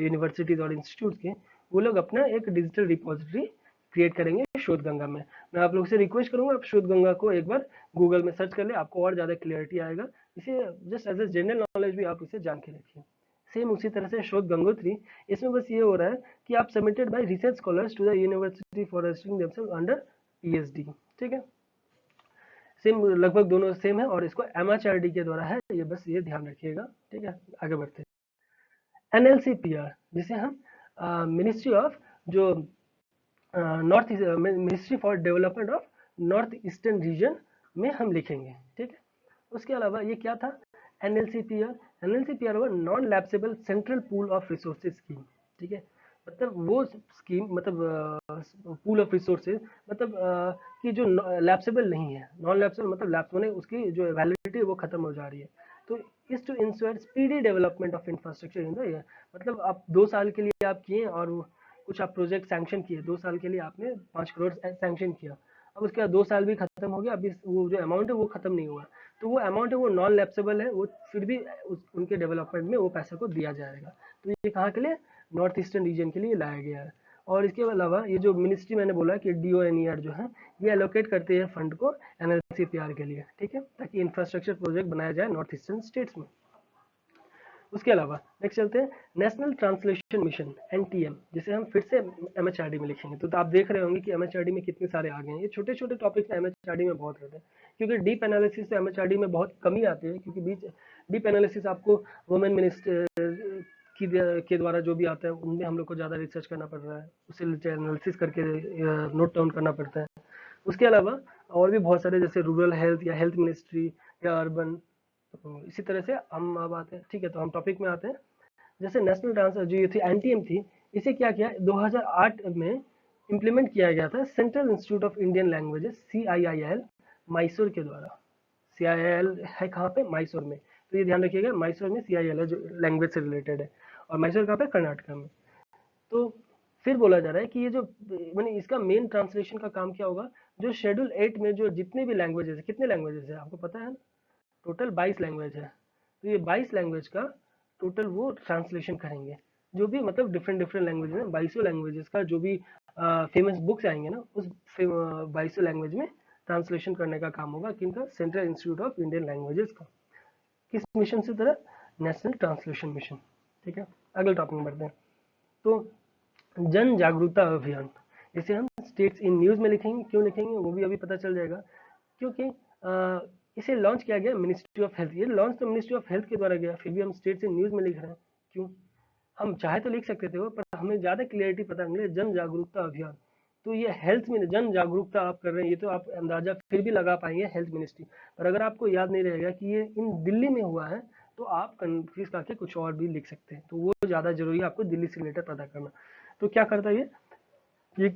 यूनिवर्सिटीज और इंस्टीट्यूट के, वो लोग अपना एक डिजिटल रिपोजिटरी क्रिएट करेंगे शोध गंगा में। मैं आप लोग से रिक्वेस्ट करूंगा आप शोध गंगा को एक बार गूगल में सर्च कर ले, आपको और ज़्यादा क्लियरिटी आएगा। इसे just as a general knowledge भी आप इसे जान के रखिए। सेम उसी तरह से शोध गंगोत्री, इसमें बस ये हो रहा है कि आप submitted by research scholars to the university for registering themselves under PhD. ठीक है, सेम लगभग दोनों सेम है और इसको एमएचआरडी के द्वारा है, ये बस ये ध्यान रखिएगा। ठीक है, आगे बढ़ते हैं। एनएलसीपीआर, जिसे हम मिनिस्ट्री ऑफ जो north ministry for development of north eastern region में हम लिखेंगे। ठीक है, उसके अलावा ये क्या था, एनएलसीपीआर, एनएलसीपीआर हुआ non lapsable central pool of resources scheme. ठीक है, मतलब वो स्कीम मतलब पूल ऑफ रिसोर्सेज मतलब कि जो लैप्सेबल नहीं है, नॉन लैप्सेबल मतलब लैप्स होने उसकी जो वैलिडिटी है वो खत्म हो जा रही है। तो इस to ensure speedy development of infrastructure in the year, मतलब आप 2 साल के लिए आप किए और कुछ आप प्रोजेक्ट सैंक्शन किए, 2 साल के लिए आपने 5 करोड़ सैंक्शन किया, अब उसके बाद 2 साल भी खत्म हो गया, अभी वो जो अमाउंट है वो खत्म नहीं हुआ, तो वो अमाउंट है वो नॉन लैप्सेबल है, वो फिर भी उनके डेवलपमेंट में वो पैसे को दिया जाएगा। तो ये कहाँ के लिए, नॉर्थ ईस्टर्न रीजन के लिए लाया गया है। और इसके अलावा ये जो मिनिस्ट्री मैंने बोला कि डीओएनईआर जो है ये एलोकेट करते हैं फंड को एनएलसीपीआर के लिए। ठीक है, ताकि इंफ्रास्ट्रक्चर प्रोजेक्ट बनाया जाए नॉर्थ ईस्टर्न स्टेट्स में। उसके अलावा नेक्स्ट चलते हैं नेशनल ट्रांसलेशन मिशन एनटीएम, जिसे हम फिर से एमएचआरडी में लिखेंगे। तो आप देख रहे होंगे कि एमएचआरडी में कितने सारे आ गए हैं, ये छोटे छोटे टॉपिक्स एमएचआरडी में बहुत रहते हैं, क्योंकि डीप एनालिसिस से एमएचआरडी में बहुत कमी आती है, क्योंकि बीच डीप एनालिसिस आपको वुमेन मिनिस्टर के द्वारा जो भी आता है उनमें हम लोग को ज़्यादा रिसर्च करना पड़ रहा है, उसे एनालिसिस करके नोट डाउन करना पड़ता है। उसके अलावा और भी बहुत सारे जैसे रूरल हेल्थ या हेल्थ मिनिस्ट्री या अर्बन, तो इसी तरह से हम अब आते हैं। ठीक है, तो हम टॉपिक में आते हैं। जैसे नेशनल डांस जो ये थी एनटीएम थी, इसे क्या किया 2008 में इम्प्लीमेंट किया गया था central institute of Indian languages CIIL Mysore के द्वारा। CIIL है कहाँ पे, मैसूर में, तो ये ध्यान रखिएगा मैसूर में CIIL है जो लैंग्वेज से रिलेटेड है, और मैसूर कहाँ पे, कर्नाटका में। तो फिर बोला जा रहा है कि ये जो मैंने इसका मेन ट्रांसलेशन का काम क्या होगा, जो शेड्यूल 8 में जो जितने भी लैंग्वेजेस है, कितने लैंग्वेजेस है आपको पता है ना, टोटल 22 लैंग्वेज है, तो ये 22 लैंग्वेज का टोटल वो ट्रांसलेशन करेंगे, जो भी मतलब डिफरेंट डिफरेंट लैंग्वेज में 22 लैंग्वेजेस का जो भी फेमस बुक्स आएंगे ना, उस 22 लैंग्वेज में ट्रांसलेशन करने का काम होगा किनका, central institute of Indian languages का। किस मिशन से तरह, नेशनल ट्रांसलेशन मिशन। ठीक है, अगले टॉपिक में बढ़ते हैं। तो जन जागरूकता अभियान, इसे हम स्टेट्स इन न्यूज़ में लिखेंगे, क्यों लिखेंगे वो भी अभी पता चल जाएगा, क्योंकि इसे लॉन्च किया गया मिनिस्ट्री ऑफ हेल्थ, ये लॉन्च तो मिनिस्ट्री ऑफ हेल्थ के द्वारा गया, फिर भी हम स्टेट्स इन न्यूज़ में लिख रहे हैं, क्यों, हम चाहे तो लिख सकते थे वो, पर हमें ज़्यादा क्लियरिटी पता मिले, जन जागरूकता अभियान। तो ये हेल्थ में जन जागरूकता आप कर रहे हैं, ये तो आप अंदाजा फिर भी लगा पाएंगे हेल्थ मिनिस्ट्री, पर अगर आपको याद नहीं रहेगा कि ये इन दिल्ली में हुआ है, तो आप कंफ्यूज करके कुछ और भी लिख सकते हैं, तो वो ज़्यादा जरूरी है आपको दिल्ली से रिलेटेड पता करना। तो क्या करता है ये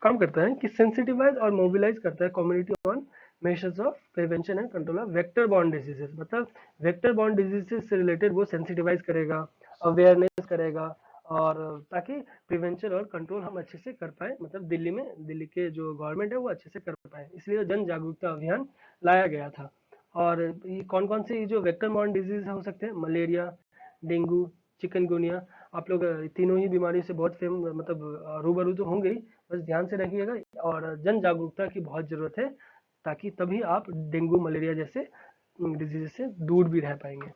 काम करता है कि सेंसिटिवाइज और मोबिलाइज करता है community on measures of prevention and control of vector borne diseases. मतलब वेक्टर बॉर्न डिजीजेस से रिलेटेड वो सेंसिटिवाइज करेगा, अवेयरनेस करेगा, और ताकि प्रिवेंशन और कंट्रोल हम अच्छे से कर पाए, मतलब दिल्ली के जो गवर्नमेंट है वो अच्छे से कर पाए, इसलिए जन जागरूकता अभियान लाया गया था। और ये कौन कौन से जो वेक्टर बॉर्न डिजीज हो सकते हैं, मलेरिया, डेंगू, चिकनगुनिया। आप लोग तीनों ही बीमारी से बहुत फेम मतलब रूबरू तो होंगे ही, बस ध्यान से रखिएगा और जन जागरूकता की बहुत जरूरत है, ताकि तभी आप डेंगू मलेरिया जैसे डिजीज से दूर भी रह पाएंगे।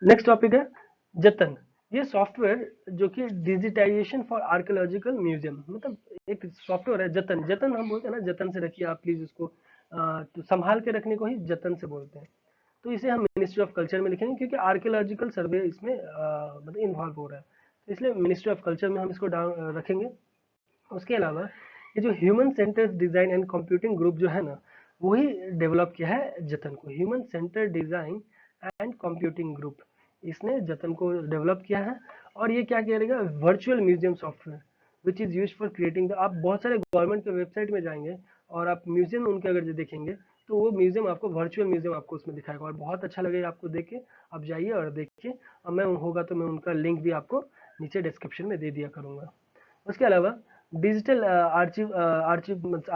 नेक्स्ट टॉपिक है जतन। ये सॉफ्टवेयर जो कि डिजिटाइजेशन फॉर आर्कियोलॉजिकल म्यूजियम, मतलब एक सॉफ्टवेयर है जतन। जतन हम बोलते हैं ना, जतन से रखिए आप प्लीज उसको, तो संभाल के रखने को ही जतन से बोलते हैं। तो इसे हम मिनिस्ट्री ऑफ कल्चर में लिखेंगे क्योंकि आर्कियोलॉजिकल सर्वे इसमें मतलब इन्वॉल्व हो रहा है, तो इसलिए मिनिस्ट्री ऑफ कल्चर में हम इसको रखेंगे। उसके अलावा ये जो human centred design and computing group जो है ना, वही डेवलप किया है जतन को। Human centred design and computing group, इसने जतन को डेवलप किया है। और ये क्या करेगा, virtual museum software which is use for creating. आप बहुत सारे गवर्नमेंट के वेबसाइट में जाएंगे और आप म्यूजियम में उनके अगर जो देखेंगे, तो वो म्यूजियम आपको वर्चुअल म्यूजियम आपको उसमें दिखाएगा और बहुत अच्छा लगेगा आपको देख के। आप जाइए और देखिए, और मैं होगा तो मैं उनका लिंक भी आपको नीचे डिस्क्रिप्शन में दे दिया करूंगा। उसके अलावा digital archival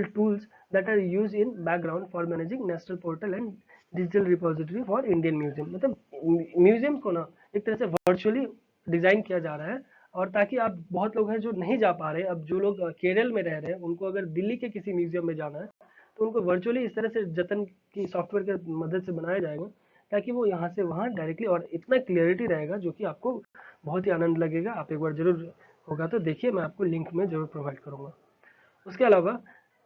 tools that are use in background for managing national portal and digital repository for Indian museum. मतलब म्यूजियम को ना एक तरह से वर्चुअली डिजाइन किया जा रहा है, और ताकि आप बहुत लोग हैं जो नहीं जा पा रहे, अब जो लोग केरल में रह रहे हैं उनको अगर दिल्ली के किसी म्यूजियम में जाना है, तो उनको वर्चुअली इस तरह से जतन की सॉफ्टवेयर के मदद से बनाया जाएगा, ताकि वो यहाँ से वहाँ डायरेक्टली, और इतना क्लियरिटी रहेगा जो कि आपको बहुत ही आनंद लगेगा। आप एक बार जरूर होगा तो देखिए, मैं आपको लिंक में जरूर प्रोवाइड करूंगा। उसके अलावा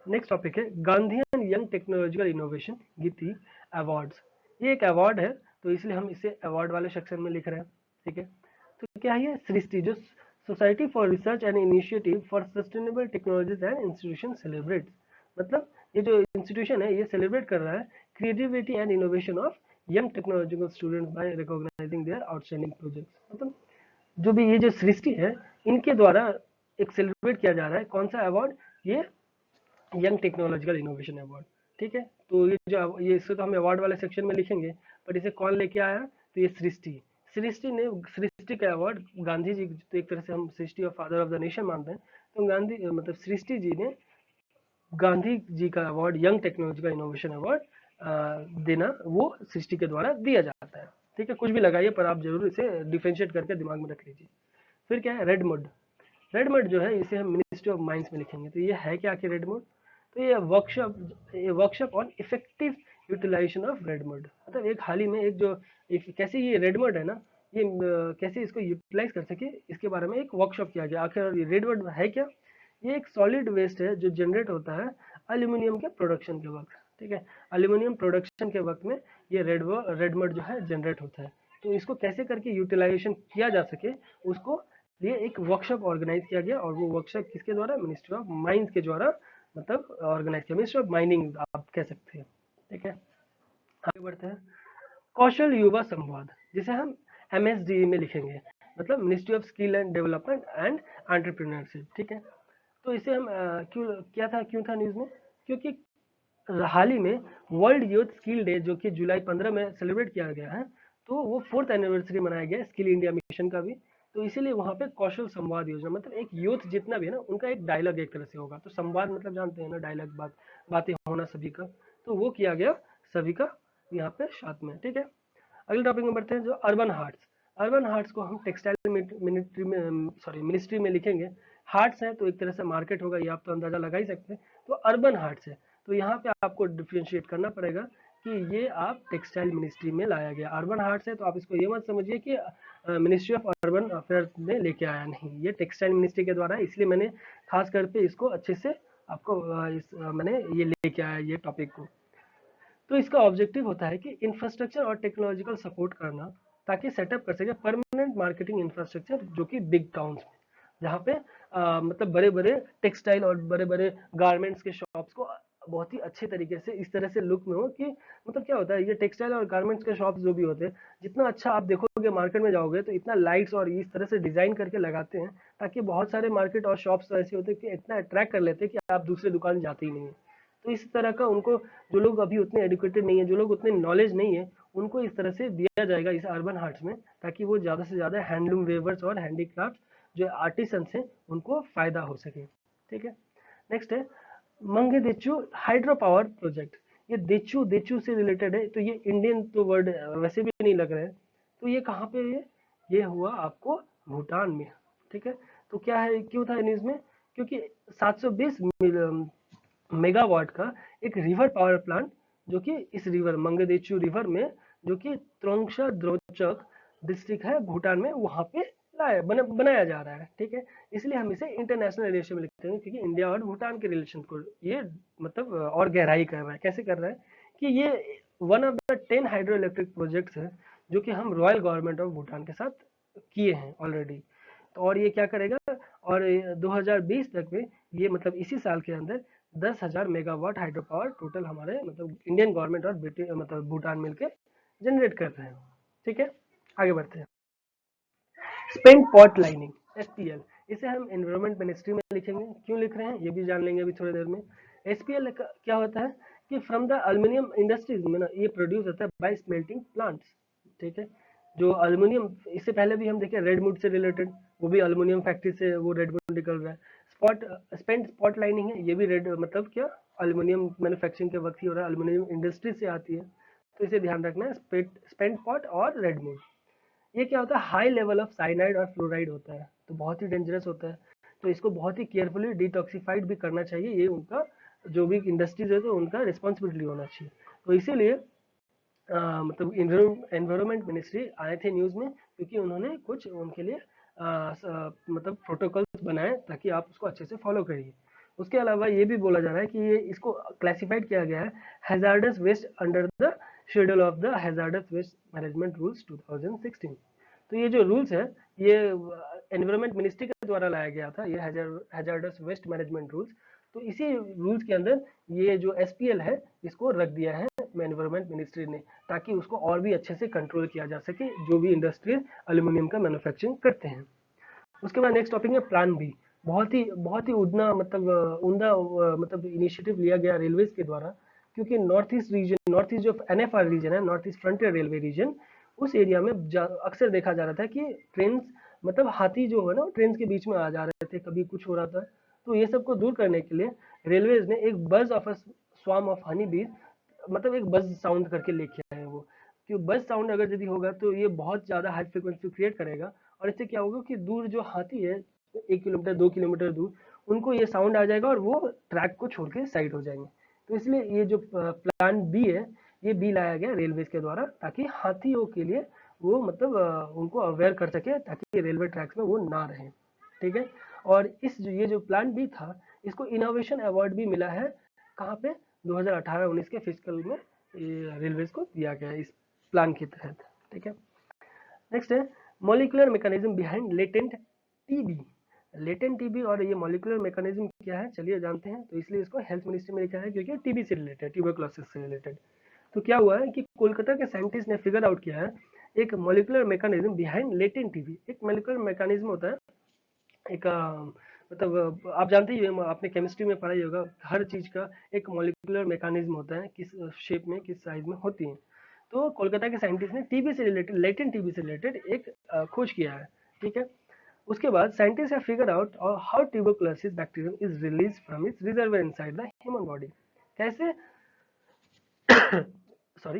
नेक्स्ट टॉपिक है Gandhian young technological innovation GYTI awards. ये एक अवार्ड है, तो इसलिए हम इसे अवार्ड वाले सेक्शन में लिख रहे हैं। ठीक है, तो क्या है, सृष्टि जो society for research and initiative for sustainable technologies and institution celebrate. मतलब ये जो इंस्टीट्यूशन है ये सेलिब्रेट कर रहा है creativity and innovation of young technological students by recognising their outstanding projects. मतलब जो भी ये जो सृष्टि है, इनके द्वारा एक सेलिब्रेट किया जा रहा है कौन सा अवार्ड, ये यंग टेक्नोलॉजिकल इनोवेशन अवार्ड। ठीक है, तो ये इसको तो हम अवार्ड वाले सेक्शन में लिखेंगे, पर इसे कौन लेके आया, तो ये सृष्टि। सृष्टि का अवार्ड गांधी जी, तो एक तरह से हम सृष्टि और फादर ऑफ द नेशन मानते हैं, तो गांधी मतलब सृष्टि जी ने गांधी जी का award young technological innovation award देना, वो सृष्टि के द्वारा दिया जाता है। ठीक है, कुछ भी लगाइए पर आप जरूर इसे डिफ्रेंशिएट करके दिमाग में रख लीजिए। फिर क्या है रेड मड। रेड मड जो है इसे हम मिनिस्ट्री ऑफ माइंस में लिखेंगे। तो ये है क्या कि रेड मड, तो ये workshop on effective utilisation of red mud. मतलब एक हाल ही में कैसे ये रेड मड है ना, ये कैसे इसको यूटिलाइज कर सके, इसके बारे में एक वर्कशॉप किया गया। आखिर ये रेड मड है क्या, ये एक सॉलिड वेस्ट है जो जनरेट होता है एल्यूमिनियम के प्रोडक्शन के वक्त। ठीक है, एल्यूमिनियम प्रोडक्शन के वक्त में ये रेड मड जो है जनरेट होता है। तो इसको कैसे करके यूटिलाइजेशन किया जा सके, उसको लिए एक वर्कशॉप ऑर्गेनाइज किया गया, और वो वर्कशॉप किसके द्वारा, मिनिस्ट्री ऑफ माइंस के द्वारा मतलब ऑर्गेनाइज किया, मिनिस्ट्री ऑफ माइनिंग आप कह सकते हैं। ठीक है, आगे बढ़ते हैं। कौशल युवा संवाद, जिसे हम MSDE में लिखेंगे, मतलब ministry of skill and development and entrepreneurship. ठीक है, तो इसे हम क्यों था न्यूज में, क्योंकि हाल ही में वर्ल्ड यूथ स्किल डे जो कि जुलाई 15 में सेलिब्रेट किया गया है, तो वो 4th एनिवर्सरी मनाया गया स्किल इंडिया मिशन का भी। तो इसीलिए वहाँ पे कौशल संवाद योजना, मतलब एक यूथ जितना भी है ना, उनका एक डायलॉग एक तरह से होगा। तो संवाद मतलब जानते हैं ना, डायलॉग, बातें होना सभी का, तो वो किया गया सभी का यहाँ पे साथ में। ठीक है, अगले टॉपिक में बढ़ते हैं, जो अर्बन हार्ट्स। अर्बन हार्ट्स को हम टेक्सटाइल मिनिस्ट्री में लिखेंगे। हार्ट्स है तो एक तरह से मार्केट होगा, ये आप तो अंदाजा लगा ही सकते हैं। तो अर्बन हार्ट्स है, तो यहाँ पे आपको डिफ्रेंशिएट करना पड़ेगा कि ये आप टेक्सटाइल मिनिस्ट्री में लाया गया। अर्बन हार्ट्स है तो आप इसको ये मत समझिए कि मिनिस्ट्री ऑफ अर्बन अफेयर ने लेके आया, नहीं, ये टेक्सटाइल मिनिस्ट्री के द्वारा है, इसलिए मैंने खास कर पे इसको अच्छे से आपको मैंने ये लेके आया ये टॉपिक को। तो इसका ऑब्जेक्टिव होता है कि इंफ्रास्ट्रक्चर और टेक्नोलॉजिकल सपोर्ट करना, ताकि सेटअप कर सके परमानेंट मार्केटिंग इंफ्रास्ट्रक्चर जो कि बिग टाउन्स में, जहाँ पे मतलब बड़े बड़े टेक्सटाइल और बड़े बड़े गारमेंट्स के शॉप्स को बहुत ही अच्छे तरीके से इस तरह से लुक में हो कि मतलब क्या होता है, ये टेक्सटाइल और गारमेंट्स के शॉप्स जो भी होते हैं, जितना अच्छा आप देखोगे मार्केट में जाओगे तो इतना लाइट्स और इस तरह से डिजाइन करके लगाते हैं, ताकि बहुत सारे मार्केट और शॉप्स ऐसे होते हैं कि इतना अट्रैक्ट कर लेते हैं कि आप दूसरे दुकान जाते ही नहीं है। तो इस तरह का उनको, जो लोग अभी उतने एडुकेटेड नहीं है, जो लोग उतने नॉलेज नहीं है, उनको इस तरह से दिया जाएगा इस अर्बन हार्ट्स में, ताकि वो ज़्यादा से ज़्यादा हैंडलूम वेवर्स और हैंडीक्राफ्ट जो आर्टिसंस हैं उनको फ़ायदा हो सके। ठीक है। नेक्स्ट है मंगेदेचु हाइड्रो पावर प्रोजेक्ट। ये देचू देचू से रिलेटेड है, तो ये इंडियन तो वर्ड वैसे भी नहीं लग रहा है। तो ये कहाँ पे है? ये हुआ आपको भूटान में। ठीक है। तो क्या है, क्यों था न्यूज में? क्योंकि 720 मेगावाट का एक रिवर पावर प्लांट, जो कि इस रिवर मंगदेचु रिवर में, जो कि त्रोंगशा द्रोचक डिस्ट्रिक्ट है भूटान में, वहां पे बनाया जा रहा है। ठीक है। इसलिए हम इसे इंटरनेशनल रिलेशन में लिखते हैं, क्योंकि इंडिया और भूटान के रिलेशन को ये मतलब और गहराई कर रहा है। कैसे कर रहा है कि ये one of the 10 hydro electric projects है जो कि हम रॉयल गवर्नमेंट ऑफ भूटान के साथ किए हैं ऑलरेडी। तो और ये क्या करेगा, और 2020 तक में ये मतलब इसी साल के अंदर 10,000 मेगावाट हाइड्रो पावर टोटल हमारे मतलब इंडियन गवर्नमेंट और मतलब भूटान मिलकर जनरेट कर रहे हैं। ठीक है। आगे बढ़ते हैं। स्पेंट पॉट लाइनिंग एसपीएल, इसे हम एनवायरमेंट मिनिस्ट्री में लिखेंगे। क्यों लिख रहे हैं ये भी जान लेंगे अभी थोड़ी देर में। एसपीएल क्या होता है कि फ्रॉम द अल्मीनियम इंडस्ट्रीज में ना ये प्रोड्यूस होता है बाय स्मेल्टिंग प्लांट्स। ठीक है। जो अल्मीनियम, इससे पहले भी हम देखे रेडवुड से रिलेटेड, वो भी अल्मीनियम फैक्ट्री से वो रेडवुड निकल रहा है। स्पॉट स्पेंट स्पॉट लाइनिंग है, ये भी रेड मतलब क्या अल्मीनियम मैन्युफैक्चरिंग के वक्त ही हो रहा है, अल्मीनियम इंडस्ट्री से आती है। तो इसे ध्यान रखना है, स्पेंट पॉट और रेडवुड। ये क्या होता है, हाई लेवल ऑफ साइनाइड और फ्लोराइड होता है, तो बहुत ही डेंजरस होता है। तो इसको बहुत ही केयरफुली डिटॉक्सिफाइड भी करना चाहिए, ये उनका जो भी इंडस्ट्रीज है तो उनका रिस्पॉन्सिबिलिटी होना चाहिए। तो इसीलिए मतलब एनवायरमेंट मिनिस्ट्री आए थे न्यूज़ में, क्योंकि उन्होंने कुछ उनके लिए मतलब प्रोटोकॉल्स बनाए ताकि आप उसको अच्छे से फॉलो करिए। उसके अलावा ये भी बोला जा रहा है कि ये इसको क्लासिफाइड किया गया है hazardous waste under the schedule of the hazardous waste management rules 2016। तो ये जो रूल्स है, ये एनवायरमेंट मिनिस्ट्री के द्वारा लाया गया था, ये हैजार्डस वेस्ट मैनेजमेंट रूल्स। तो इसी रूल्स के अंदर ये जो एसपीएल है इसको रख दिया है एनवायरमेंट मिनिस्ट्री ने, ताकि उसको और भी अच्छे से कंट्रोल किया जा सके जो भी इंडस्ट्रीज एल्यूमिनियम का मैन्युफैक्चरिंग करते हैं। उसके बाद नेक्स्ट टॉपिक है प्लान बी। बहुत ही उड़ना मतलब उमदा मतलब इनिशिएटिव लिया गया रेलवेज के द्वारा, क्योंकि north east region, north east जो एनएफआर रीजन है, north east frontier railway region, उस एरिया में अक्सर देखा जा रहा था कि ट्रेन मतलब हाथी जो है ना ट्रेन के बीच में आ जा रहे थे, कभी कुछ हो रहा था। तो ये सब को दूर करने के लिए रेलवेज ने एक बज ऑफ स्वार्म ऑफ हनी बीज, मतलब एक बज साउंड करके लेके आए हैं वो। कि बज साउंड अगर यदि होगा तो ये बहुत ज़्यादा हाई फ्रिक्वेंसी क्रिएट करेगा, और इससे क्या होगा कि दूर जो हाथी है 1 किलोमीटर 2 किलोमीटर दूर, उनको ये साउंड आ जाएगा और वो ट्रैक को छोड़ के साइड हो जाएंगे। तो इसलिए ये जो प्लान बी है, ये बी लाया गया रेलवेज के द्वारा, ताकि हाथियों के लिए वो मतलब उनको अवेयर कर सके, ताकि रेलवे ट्रैक्स में वो ना रहे। ठीक है। और ये जो प्लान बी था, इसको इनोवेशन अवार्ड भी मिला है। कहाँ पे? 2018-19 के फिजिकल में रेलवेज को दिया गया है इस प्लान के तहत। ठीक है। नेक्स्ट है molecular mechanism behind latent TB. Latent TB और ये मॉलिक्यूलर मैकेनिज्म क्या है, चलिए जानते हैं। तो इसलिए इसको हेल्थ मिनिस्ट्री में लिखा है, क्योंकि टीबी से रिलेटेड, ट्यूबरक्लोसिस से रिलेटेड। तो क्या हुआ है कि कोलकाता के साइंटिस्ट ने फिगर आउट किया है एक molecular mechanism behind latent TB. एक मॉलिक्यूलर मैकेनिज्म होता है, एक मतलब आप जानते ही हैं, आपने केमिस्ट्री में पढ़ा ही होगा, हर चीज का एक मॉलिक्यूलर मैकेनिज्म होता है, किस शेप में किस साइज में होती है। तो कोलकाता के साइंटिस्ट ने टीबी से रिलेटेड, लेटेंट टीबी से रिलेटेड एक खोज किया है। ठीक है। उसके बाद scientist have figure out how tuberculosis bacterium is release from its reservoir inside the human body. कैसे सॉरी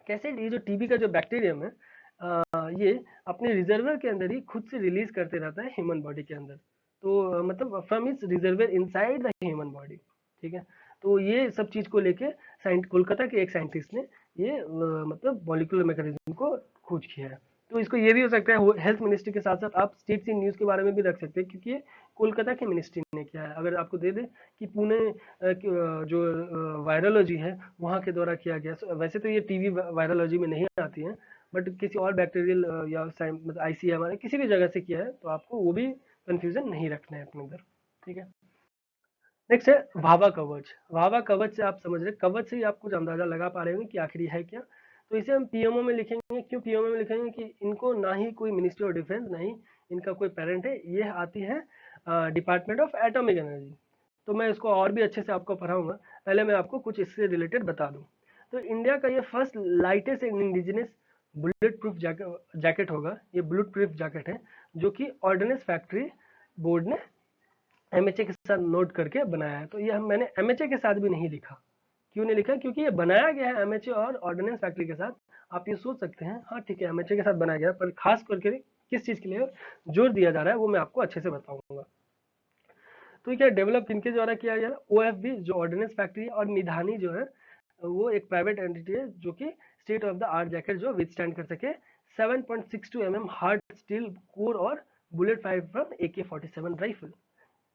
कैसे ये जो टीबी का जो बैक्टीरियम है, ये अपने रिजर्वर के अंदर ही खुद से रिलीज करते रहता है ह्यूमन बॉडी के अंदर। तो मतलब from its reservoir inside the human body. ठीक है। तो ये सब चीज को लेके कोलकाता के एक साइंटिस्ट ने ये मतलब मॉलिक्यूलर मैकेनिज्म को खोज किया है। तो इसको ये भी हो सकता है हेल्थ मिनिस्ट्री के साथ साथ आप स्टेट सी न्यूज के बारे में भी रख सकते हैं, क्योंकि ये कोलकाता के मिनिस्ट्री ने किया है। अगर आपको दे दे कि पुणे जो वायरोलॉजी है वहाँ के द्वारा किया गया। वैसे तो ये टीवी वायरोलॉजी में नहीं आती है, बट किसी और बैक्टीरियल या मतलब आईसीएमआर किसी भी जगह से किया है, तो आपको वो भी कंफ्यूजन नहीं रखना है अपने अंदर। ठीक है। नेक्स्ट है भाभा कवच। भाभा कवच से आप समझ रहे, कवच से ही आप कुछ अंदाजा लगा पा रहे होंगे कि आखिर है क्या। तो इसे हम पीएमओ में लिखेंगे। क्यों पीएमओ में लिखेंगे कि इनको ना ही कोई मिनिस्ट्री ऑफ डिफेंस, ना ही इनका कोई पेरेंट है, ये आती है डिपार्टमेंट ऑफ एटॉमिक एनर्जी। तो मैं इसको और भी अच्छे से आपको पढ़ाऊंगा, पहले मैं आपको कुछ इससे रिलेटेड बता दूं। तो इंडिया का ये first lightest indigenous bullet proof jacket होगा। ये बुलेट प्रूफ जैकेट है जो कि ऑर्डिनेंस फैक्ट्री बोर्ड ने एमएचए के साथ नोट करके बनाया है। तो ये मैंने एमएचए के साथ भी नहीं लिखा। क्यों नहीं लिखा? क्योंकि ये बनाया गया है एमएचए और ऑर्डिनेंस फैक्ट्री के साथ। आप ये सोच सकते हैं, हाँ ठीक है एमएचए के साथ बनाया गया, पर खास करके किस चीज के लिए जोर दिया जा रहा है वो मैं आपको अच्छे से बताऊंगा। तो क्या डेवलप किनके द्वारा किया गया? ओएफबी जो ऑर्डिनेंस फैक्ट्री है, और निधानी जो है वो एक प्राइवेट एंटिटी है जो कि state of the art jacket जो विथस्टैंड कर सके 7.62 mm हार्ड स्टील कोर और bullet fire from AK-47 rifle.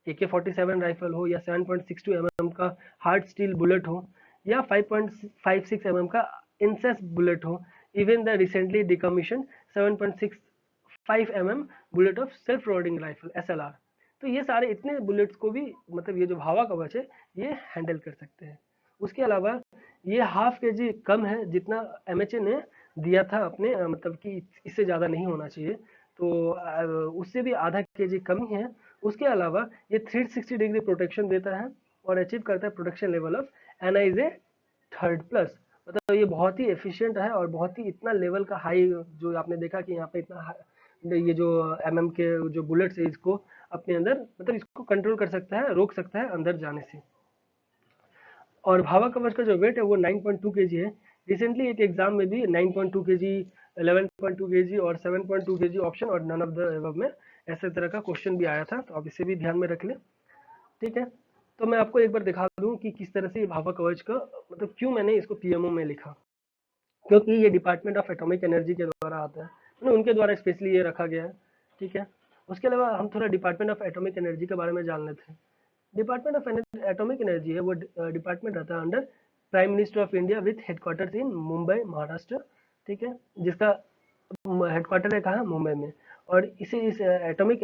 AK-47 rifle हो या 7.62 mm का हार्ड स्टील बुलेट हो या 5.56 mm का इंसेस बुलेट हो, even the recently decommission 7.65 mm bullet of self loading rifle SLR। तो ये सारे इतने बुलेट्स को भी मतलब ये जो भाभा कवच है ये हैंडल कर सकते हैं। उसके अलावा ये हाफ केजी कम है जितना एमएचए ने दिया था अपने मतलब कि इससे ज़्यादा नहीं होना चाहिए, तो उससे भी आधा केजी कम ही है। उसके अलावा ये 360 डिग्री प्रोटेक्शन देता है और अचीव करता है protection level of NIJ 3rd+। मतलब ये बहुत ही एफिशिएंट है और बहुत ही इतना लेवल का हाई, जो आपने देखा कि यहाँ पे इतना ये जो MM के जो बुलेट्स है इसको अपने अंदर मतलब इसको कंट्रोल कर सकता है, रोक सकता है अंदर जाने से। और भाभा कवच का जो वेट है वो 9.2 kg है। रिसेंटली एक एग्जाम में भी 9.2 kg, 11.2 kg और 7.2 kg ऑप्शन और नन ऑफ द अबव में ऐसे तरह का क्वेश्चन भी आया था, तो आप इसे भी ध्यान में रख लें। ठीक है, तो मैं आपको एक बार दिखा दूं कि किस तरह से ये भाभा कवच का मतलब क्यों मैंने इसको पीएमओ में लिखा, क्योंकि ये डिपार्टमेंट ऑफ एटॉमिक एनर्जी के द्वारा आता है, मतलब उनके द्वारा स्पेशली ये रखा गया है। ठीक है, उसके अलावा हम थोड़ा डिपार्टमेंट ऑफ एटॉमिक एनर्जी के बारे में जान लेते हैं। डिपार्टमेंट ऑफ एटॉमिक एनर्जी है वो डिपार्टमेंट रहता है under prime minister of India with headquarters in Mumbai Maharashtra. ठीक है, जिसका हेडक्वार्टर है कहाँ? मुंबई में। और इसे इस एटॉमिक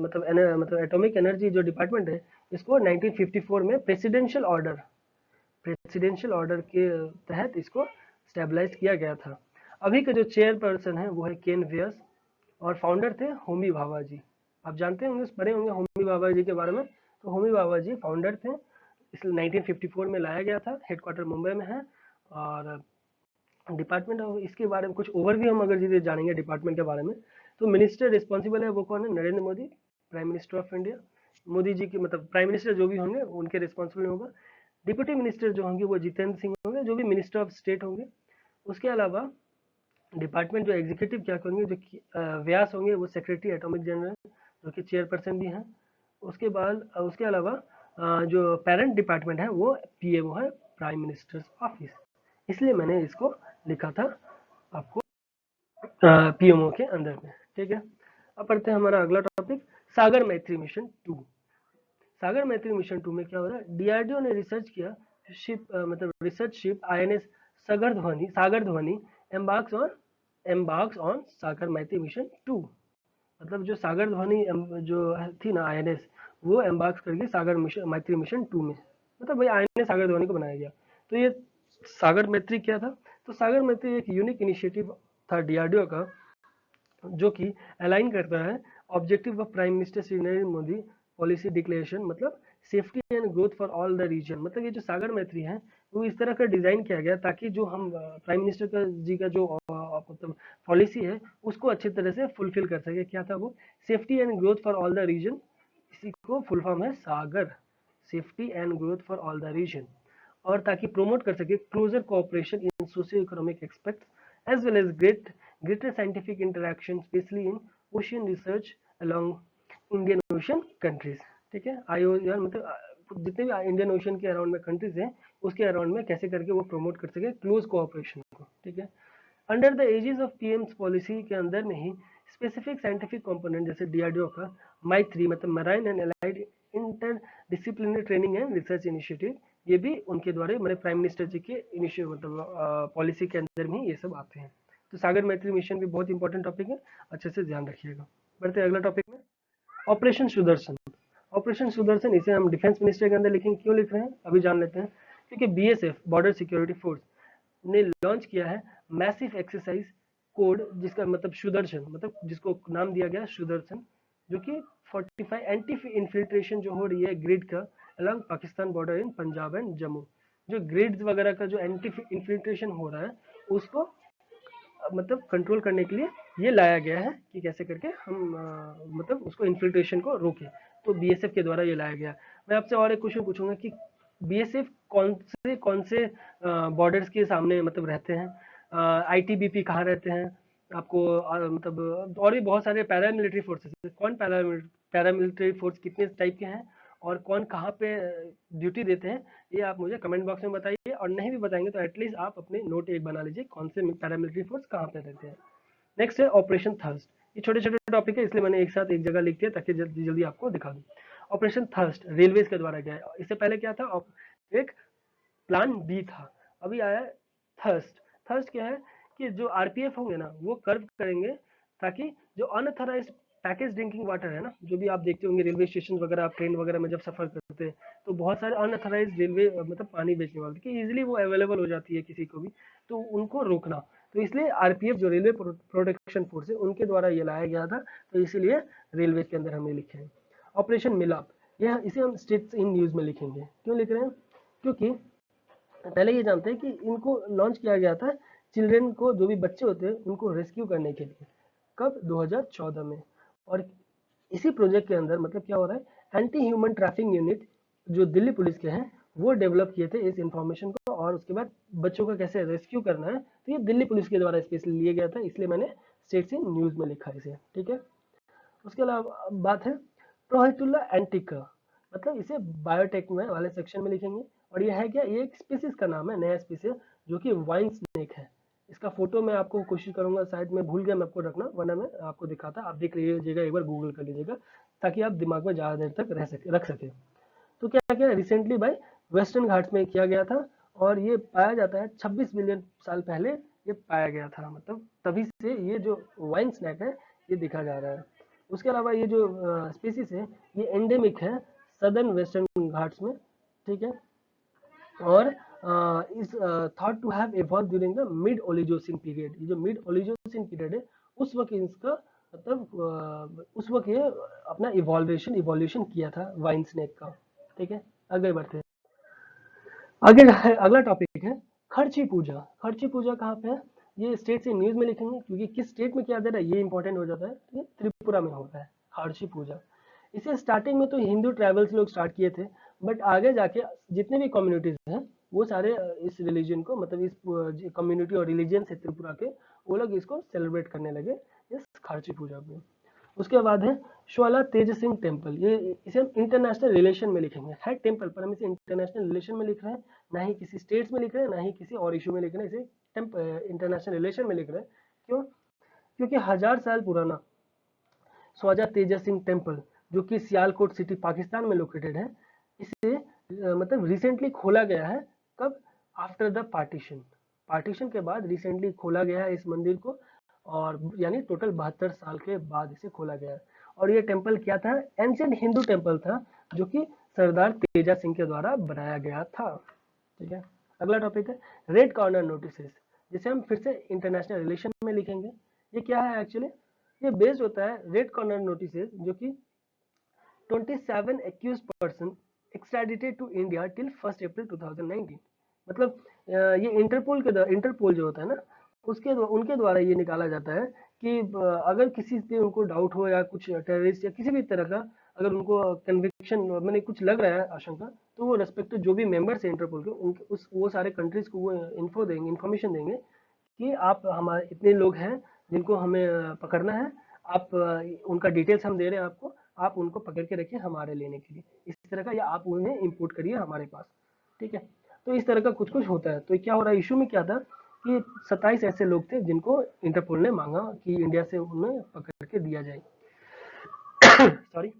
मतलब एटॉमिक एनर्जी जो डिपार्टमेंट है इसको 1954 में प्रेसिडेंशियल ऑर्डर के तहत इसको स्टेबलाइज किया गया था। अभी के जो चेयरपर्सन है वो है केन व्यास और फाउंडर थे होमी भाभा जी। आप जानते होंगे, पढ़े होंगे होमी भाभा जी के बारे में। तो होमी भाभा जी फाउंडर थे, इसलिए 1954 में लाया गया था, हेडक्वार्टर मुंबई में है। और डिपार्टमेंट ऑफ इसके बारे में कुछ ओवरव्यू हम अगर जी जानेंगे डिपार्टमेंट के बारे में, तो मिनिस्टर रिस्पॉन्सिबल है वो कौन है? Narendra Modi, prime minister of India. Modi ji की मतलब प्राइम मिनिस्टर जो भी होंगे उनके रिस्पॉन्सिबल होगा। डिप्यूटी मिनिस्टर जो होंगे वो जितेंद्र सिंह होंगे, जो भी मिनिस्टर ऑफ स्टेट होंगे। उसके अलावा डिपार्टमेंट जो एग्जीक्यूटिव क्या होंगे, जो व्यास होंगे वो सेक्रेटरी एटॉमिक जनरल, जो कि चेयरपर्सन भी हैं। उसके बाद उसके अलावा जो पेरेंट डिपार्टमेंट है वो पीएमओ है, प्राइम मिनिस्टर्स ऑफिस। इसलिए मैंने इसको लिखा था आपको पीएमओ के अंदर में। ठीक है, अब पढ़ते हैं हमारा अगला टॉपिक, सागर मैत्री मिशन 2। सागर मैत्री मिशन 2 में क्या हो रहा है? डीआरडीओ ने रिसर्च किया शिप मतलब रिसर्च शिप INS सागर ध्वनि एम्बार्क्स ऑन सागर मैत्री मिशन 2। मतलब जो सागर ध्वनि जो थी ना INS, वो एम्बार्क्स करके सागर मैत्री मिशन 2 में, मतलब भाई INS सागर ध्वनि को बनाया गया। तो ये सागर मैत्री क्या था? तो सागर मैत्री एक यूनिक इनिशिएटिव था डीआरडीओ का, जो कि अलाइन करता है objective of prime minister Shri Narendra Modi policy declaration, मतलब safety and growth for all the region. मतलब ये जो सागर मैत्री है वो इस तरह का डिजाइन किया गया ताकि जो हम प्राइम मिनिस्टर का जी का जो मतलब पॉलिसी है उसको अच्छी तरह से फुलफिल कर सके। क्या था वो? Safety and growth for all the region, इसी को फुल फॉर्म है SAGAR, safety and growth for all the region. और ताकि प्रोमोट कर सके closer cooperation in socio economic aspects as well as greater scientific interaction, especially in ocean research along Indian Ocean countries। ठीक है, IOR मतलब जितने भी इंडियन ओशन के अराउंड में कंट्रीज हैं उसके अराउंड में कैसे करके वो प्रमोट कर सके क्लोज कोऑपरेशन को। ठीक है, under the aegis of PM's policy के अंदर में ही स्पेसिफिक साइंटिफिक कंपोनेंट जैसे डीआरडीओ का माई 3 मतलब marine and allied inter disciplinary training and research initiative, ये भी उनके द्वारा मतलब प्राइम मिनिस्टर जी के इनिशिएटिव मतलब पॉलिसी के अंदर में ये सब आते हैं। तो सागर मैत्री मिशन भी बहुत इंपॉर्टेंट टॉपिक है, अच्छे से ध्यान रखिएगा। बढ़ते हैं अगला टॉपिक में, ऑपरेशन सुदर्शन। ऑपरेशन सुदर्शन, इसे हम डिफेंस मिनिस्ट्री के अंदर लिखेंगे। क्यों लिख रहे हैं अभी जान लेते हैं। क्योंकि बीएसएफ बॉर्डर सिक्योरिटी फोर्स ने लॉन्च किया है मैसिव एक्सरसाइज कोड, जिसका मतलब सुदर्शन, मतलब जिसको नाम दिया गया सुदर्शन, जो कि 45 एंटी इन्फिल्ट्रेशन जो हो रही है ग्रिड का along Pakistan border in Punjab and Jammu, जो ग्रिड्स वगैरह का जो एंटी इन्फिल्ट्रेशन हो रहा है उसको मतलब कंट्रोल करने के लिए ये लाया गया है कि कैसे करके हम मतलब उसको इन्फिल्ट्रेशन को रोकें। तो बीएसएफ के द्वारा ये लाया गया। मैं आपसे और एक क्वेश्चन पूछूंगा कि बीएसएफ कौन से बॉर्डर्स के सामने मतलब रहते हैं, आईटीबीपी कहाँ रहते हैं आपको, मतलब और भी बहुत सारे पैरामिलिट्री फोर्सेस, कौन पैरामिलिट्री फोर्स कितने टाइप के हैं और कौन कहाँ पे ड्यूटी देते हैं, ये आप मुझे कमेंट बॉक्स में बताइए। और नहीं भी बताएंगे तो एटलीस्ट आप अपने नोट एक बना लीजिए कौन से पैरामिलिट्री फोर्स कहाँ पे रहते हैं। नेक्स्ट है ऑपरेशन थर्स्ट। ये छोटे छोटे टॉपिक है इसलिए मैंने एक साथ एक जगह लिख दिया ताकि जल्दी जल्दी आपको दिखा दूँ। ऑपरेशन थर्स्ट रेलवेज के द्वारा गया है। इससे पहले क्या था, एक प्लान बी था, अभी आया थर्स्ट। थर्स्ट क्या है कि जो आरपीएफ होंगे ना वो कर्व करेंगे ताकि जो अनऑथराइज्ड पैकेज ड्रिंकिंग वाटर है ना, जो भी आप देखते होंगे रेलवे स्टेशन वगैरह, आप ट्रेन वगैरह में जब सफर करते हैं तो बहुत सारे अनऑथराइज्ड रेलवे मतलब पानी बेचने वाले कि इजीली वो अवेलेबल हो जाती है किसी को भी, तो उनको रोकना। तो इसलिए आरपीएफ जो रेलवे प्रोटेक्शन फोर्स है उनके द्वारा ये लाया गया था, तो इसीलिए रेलवे के अंदर हमने लिखे हैं। ऑपरेशन मिलाप, यह इसे हम स्टेट्स इन न्यूज में लिखेंगे। क्यों लिख रहे हैं, क्योंकि पहले ये जानते हैं कि इनको लॉन्च किया गया था चिल्ड्रेन को, जो भी बच्चे होते हैं उनको रेस्क्यू करने के लिए, कब 2014 में। और इसी प्रोजेक्ट के अंदर मतलब क्या हो रहा है, एंटी ह्यूमन ट्रैफिकिंग यूनिट जो दिल्ली पुलिस के हैं वो डेवलप किए थे इस इंफॉर्मेशन को, और उसके बाद बच्चों का कैसे रेस्क्यू करना है तो ये दिल्ली पुलिस के द्वारा स्पेशली लिया गया था, इसलिए मैंने स्टेट्स इन न्यूज में लिखा इसे। ठीक है, उसके अलावा बात है प्रोहिटुला एंटिका, मतलब इसे बायोटेक में वाले सेक्शन में लिखेंगे। और ये है क्या, ये एक स्पीसीज का नाम है, नया स्पीसीज जो कि वाइन स्नेक है। इसका फोटो मैं आपको कोशिश करूंगा, शायद मैं भूल गया मैं आपको रखना, वरना मैं आपको दिखाता, आप देख लीजिएगा एक बार गूगल कर लीजिएगा ताकि आप दिमाग में ज़्यादा देर तक रख सके। तो क्या क्या रिसेंटली भाई वेस्टर्न घाट्स में किया गया था, और ये पाया जाता है 26 बिलियन साल पहले ये पाया गया था, मतलब तभी से ये जो वाइन स्नैक है ये दिखा जा रहा है। उसके अलावा ये जो स्पीसीज है ये एंडेमिक है सदर्न वेस्टर्न घाट्स में। ठीक है, और is thought to have evolve during the mid oligocene period. ये जो मिड ओलिगोसिन पीरियड है उस वक्त इसका मतलब उस वक्त ये अपना इवोल्यूशन किया था वाइन स्नेक का। ठीक है, आगे बढ़ते हैं। आगे अगला टॉपिक है खर्ची पूजा। खर्ची पूजा कहाँ पे है, ये स्टेट से न्यूज में लिखेंगे क्योंकि किस स्टेट में किया जा रहा है ये इंपॉर्टेंट हो जाता है। ये त्रिपुरा में होता है खर्ची पूजा। इसे स्टार्टिंग में तो हिंदू ट्राइबल्स लोग स्टार्ट किए थे, बट आगे जाके जितने भी कम्युनिटीज हैं वो सारे इस रिलीजन को, मतलब इस कम्युनिटी और रिलीजन से त्रिपुरा के, वो लोग इसको सेलिब्रेट करने लगे इस खर्ची पूजा को। उसके बाद है श्वाला तेज सिंह टेम्पल। ये इसे हम इंटरनेशनल रिलेशन में लिखेंगे, है टेम्पल पर हम इसे इंटरनेशनल रिलेशन में लिख रहे हैं, ना ही किसी स्टेट्स में लिख रहे हैं, ना ही किसी और इशू में लिख रहे हैं, इसे इंटरनेशनल रिलेशन में लिख रहे हैं। क्यों, क्योंकि 1000 साल पुराना ख्वाजा तेजा सिंह टेम्पल जो कि सियालकोट सिटी पाकिस्तान में लोकेटेड है, इसे मतलब रिसेंटली खोला गया है। कब, आफ्टर द पार्टीशन, पार्टीशन के बाद रिसेंटली खोला गया है इस मंदिर को, और यानी टोटल 72 साल के बाद इसे खोला गया है। और ये टेम्पल क्या था, एंशियंट हिंदू टेम्पल था जो कि सरदार तेजा सिंह के द्वारा बनाया गया था। ठीक है, अगला टॉपिक है रेड कॉर्नर नोटिसेस, जिसे हम फिर से इंटरनेशनल रिलेशन में लिखेंगे। ये क्या है एक्चुअली, ये बेस्ड होता है रेड कॉर्नर नोटिसेस जो कि 27 accused person extradited to India till 1st April 2019। मतलब ये इंटरपोल जो होता है ना उनके द्वारा ये निकाला जाता है कि अगर किसी पे उनको डाउट हो या कुछ टेररिस्ट या किसी भी तरह का अगर उनको कन्विक्शन मैंने कुछ लग रहा है आशंका, तो वो रेस्पेक्टिव जो भी मेंबर्स हैं इंटरपोल के उनके वो सारे कंट्रीज को वो इन्फॉर्मेशन देंगे कि आप हमारे इतने लोग हैं जिनको हमें पकड़ना है, आप उनका डिटेल्स हम दे रहे हैं आपको, आप उनको पकड़ के रखिए हमारे लेने के लिए, इस तरह का, या आप उन्हें इंपोर्ट करिए हमारे पास। ठीक है, तो इस तरह का कुछ कुछ होता है। तो क्या हो रहा है, इशू में क्या था कि 27 ऐसे लोग थे जिनको इंटरपोल ने मांगा कि इंडिया से उन्हें पकड़ के दिया जाए सॉरी,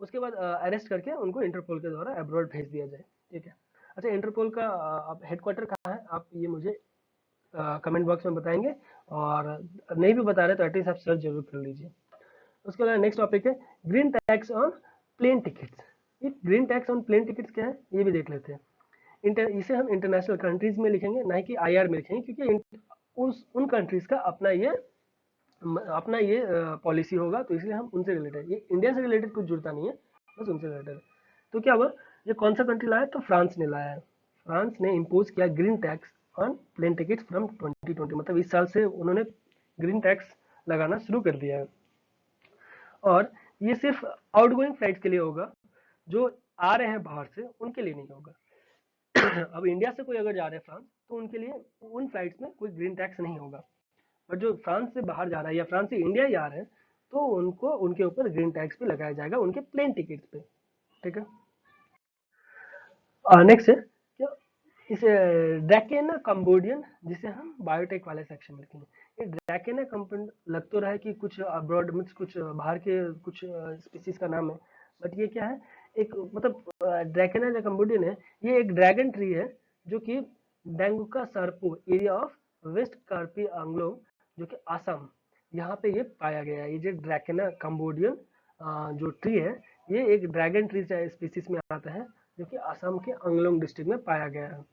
उसके बाद अरेस्ट करके उनको इंटरपोल के द्वारा अब्रॉड भेज दिया जाए। ठीक है, अच्छा इंटरपोल का हेडक्वार्टर कहाँ है, आप ये मुझे कमेंट बॉक्स में बताएंगे, और नहीं भी बता रहे तो एटलीस्ट आप सर्च जरूर कर लीजिए। उसके बाद नेक्स्ट टॉपिक है green tax on plane tickets, ये green tax on plane tickets क्या है ये भी देख लेते हैं। इसे हम इंटरनेशनल कंट्रीज में लिखेंगे, ना कि IR में लिखेंगे, क्योंकि उन कंट्रीज का अपना ये पॉलिसी होगा, तो इसलिए हम उनसे रिलेटेड, ये इंडिया से रिलेटेड कुछ जुड़ता नहीं है, बस उनसे रिलेटेड है। तो क्या हुआ, ये कौन सा कंट्री लाया, तो फ्रांस ने लाया है। फ्रांस ने इम्पोज किया green tax on plane tickets from 2020, मतलब इस साल से उन्होंने ग्रीन टैक्स लगाना शुरू कर दिया है। और ये सिर्फ आउटगोइंग फ्लाइट्स के लिए होगा, जो आ रहे हैं बाहर से उनके लिए नहीं होगा। अब इंडिया से कोई अगर जा रहे हैं फ्रांस, तो उनके लिए उन फ्लाइट्स में कोई ग्रीन टैक्स नहीं होगा, और जो फ्रांस से बाहर जा रहा है या फ्रांस से इंडिया ही आ रहे हैं, तो उनको उनके ऊपर ग्रीन टैक्स भी लगाया जाएगा उनके प्लेन टिकट्स पे। ठीक है, नेक्स्ट है क्या, इसे ड्रैकेना कंबोडियन, जिसे हम बायोटेक वाले सेक्शन में लिखेंगे। ये ड्रैकेना कंपनी लग तो रहा है कि कुछ अब्रॉड मीन्स कुछ बाहर के कुछ स्पीसीज का नाम है, बट ये क्या है, एक मतलब ड्रैकेना जो कंबोडियन है, ये एक ड्रैगन ट्री है, जो कि डेंगुका सरपो एरिया ऑफ वेस्ट कार्पी आंग्लोंग, जो कि आसाम, यहाँ पे ये पाया गया है। ये जो ड्रैकेना कंबोडियन जो ट्री है, ये एक ड्रैगन ट्री स्पीसीज में आता है, जो कि आसाम के अंगलोंग डिस्ट्रिक्ट में पाया गया है।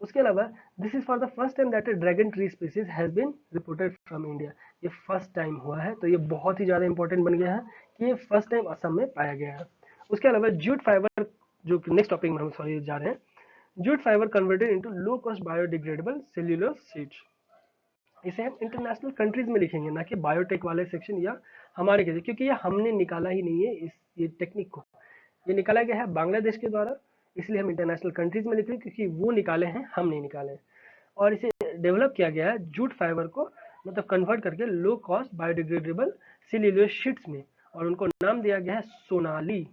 उसके अलावा this is for the first time that a dragon tree species has been reported from India. ये फर्स्ट टाइम हुआ है, तो ये बहुत ही ज़्यादा इंपॉर्टेंट बन गया है कि ये फर्स्ट टाइम असम में पाया गया है। उसके अलावा जूट फाइबर, जो नेक्स्ट टॉपिक में हम सॉरी जा रहे हैं, jute fibre converted into low cost biodegradable cellulose seeds. इसे हम इंटरनेशनल कंट्रीज में लिखेंगे, ना कि बायोटेक वाले सेक्शन या हमारे के, क्योंकि ये हमने निकाला ही नहीं है ये टेक्निक को, ये निकाला गया है बांग्लादेश के द्वारा, इसलिए हम इंटरनेशनल कंट्रीज में लिख रहे हैं, क्योंकि वो निकाले हैं, हम नहीं निकाले हैं। और इसे डेवलप किया गया है जूट फाइबर को मतलब कन्वर्ट करके low cost biodegradable cellulose sheets में, और उनको नाम दिया गया है सोनाली।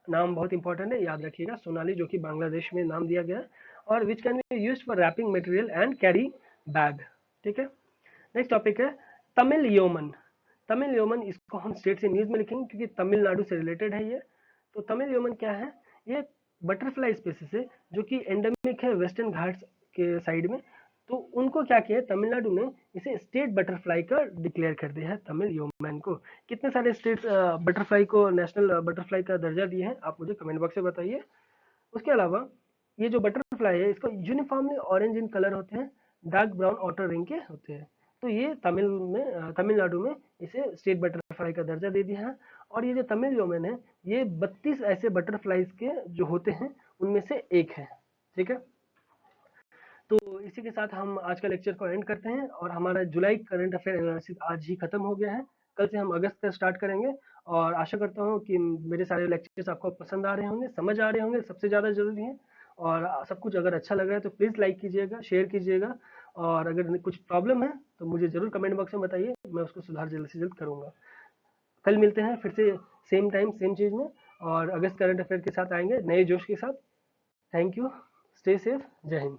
नाम बहुत इंपॉर्टेंट है, याद रखिएगा, सोनाली, जो कि बांग्लादेश में नाम दिया गया है, और which can be used for wrapping material and carry bag. ठीक है, नेक्स्ट टॉपिक है तमिल योमन। तमिल योमन, इसको हम स्टेट से न्यूज में लिखेंगे, क्योंकि तमिलनाडु से रिलेटेड है ये। तो तमिल योमन क्या है, ये बटरफ्लाई स्पीसीज है, जो कि एंडेमिक है वेस्टर्न घाट्स के साइड में। तो उनको क्या किया है तमिलनाडु ने, इसे स्टेट बटरफ्लाई का डिक्लेयर कर दिया है तमिल योमन को। कितने सारे स्टेट बटरफ्लाई को नेशनल बटरफ्लाई का दर्जा दिए हैं, आप मुझे कमेंट बॉक्स में बताइए। उसके अलावा ये जो बटरफ्लाई है, इसको यूनिफॉर्मली ऑरेंज इन कलर होते हैं, डार्क ब्राउन आउटर रिंग के होते हैं। तो ये तमिलनाडु में इसे स्टेट बटरफ्लाई का दर्जा दे दिया है। और ये जो तमिल योमन है, ये 32 ऐसे बटरफ्लाईज के जो होते हैं उनमें से एक है। ठीक है, तो इसी के साथ हम आज का लेक्चर को एंड करते हैं, और हमारा जुलाई करंट अफेयर एनालिसिस आज ही खत्म हो गया है। कल से हम अगस्त का स्टार्ट करेंगे, और आशा करता हूँ कि मेरे सारे लेक्चर्स आपको पसंद आ रहे होंगे, समझ आ रहे होंगे, सबसे ज़्यादा जरूरी है। और सब कुछ अगर अच्छा लग रहा है तो प्लीज़ लाइक कीजिएगा, शेयर कीजिएगा, और अगर कुछ प्रॉब्लम है तो मुझे ज़रूर कमेंट बॉक्स में बताइए, मैं उसको सुधार जल्द से जल्द करूँगा। कल मिलते हैं फिर से सेम टाइम सेम चीज़ में, और अगस्त करंट अफेयर के साथ आएंगे नए जोश के साथ। थैंक यू, स्टे सेफ, जय हिंद।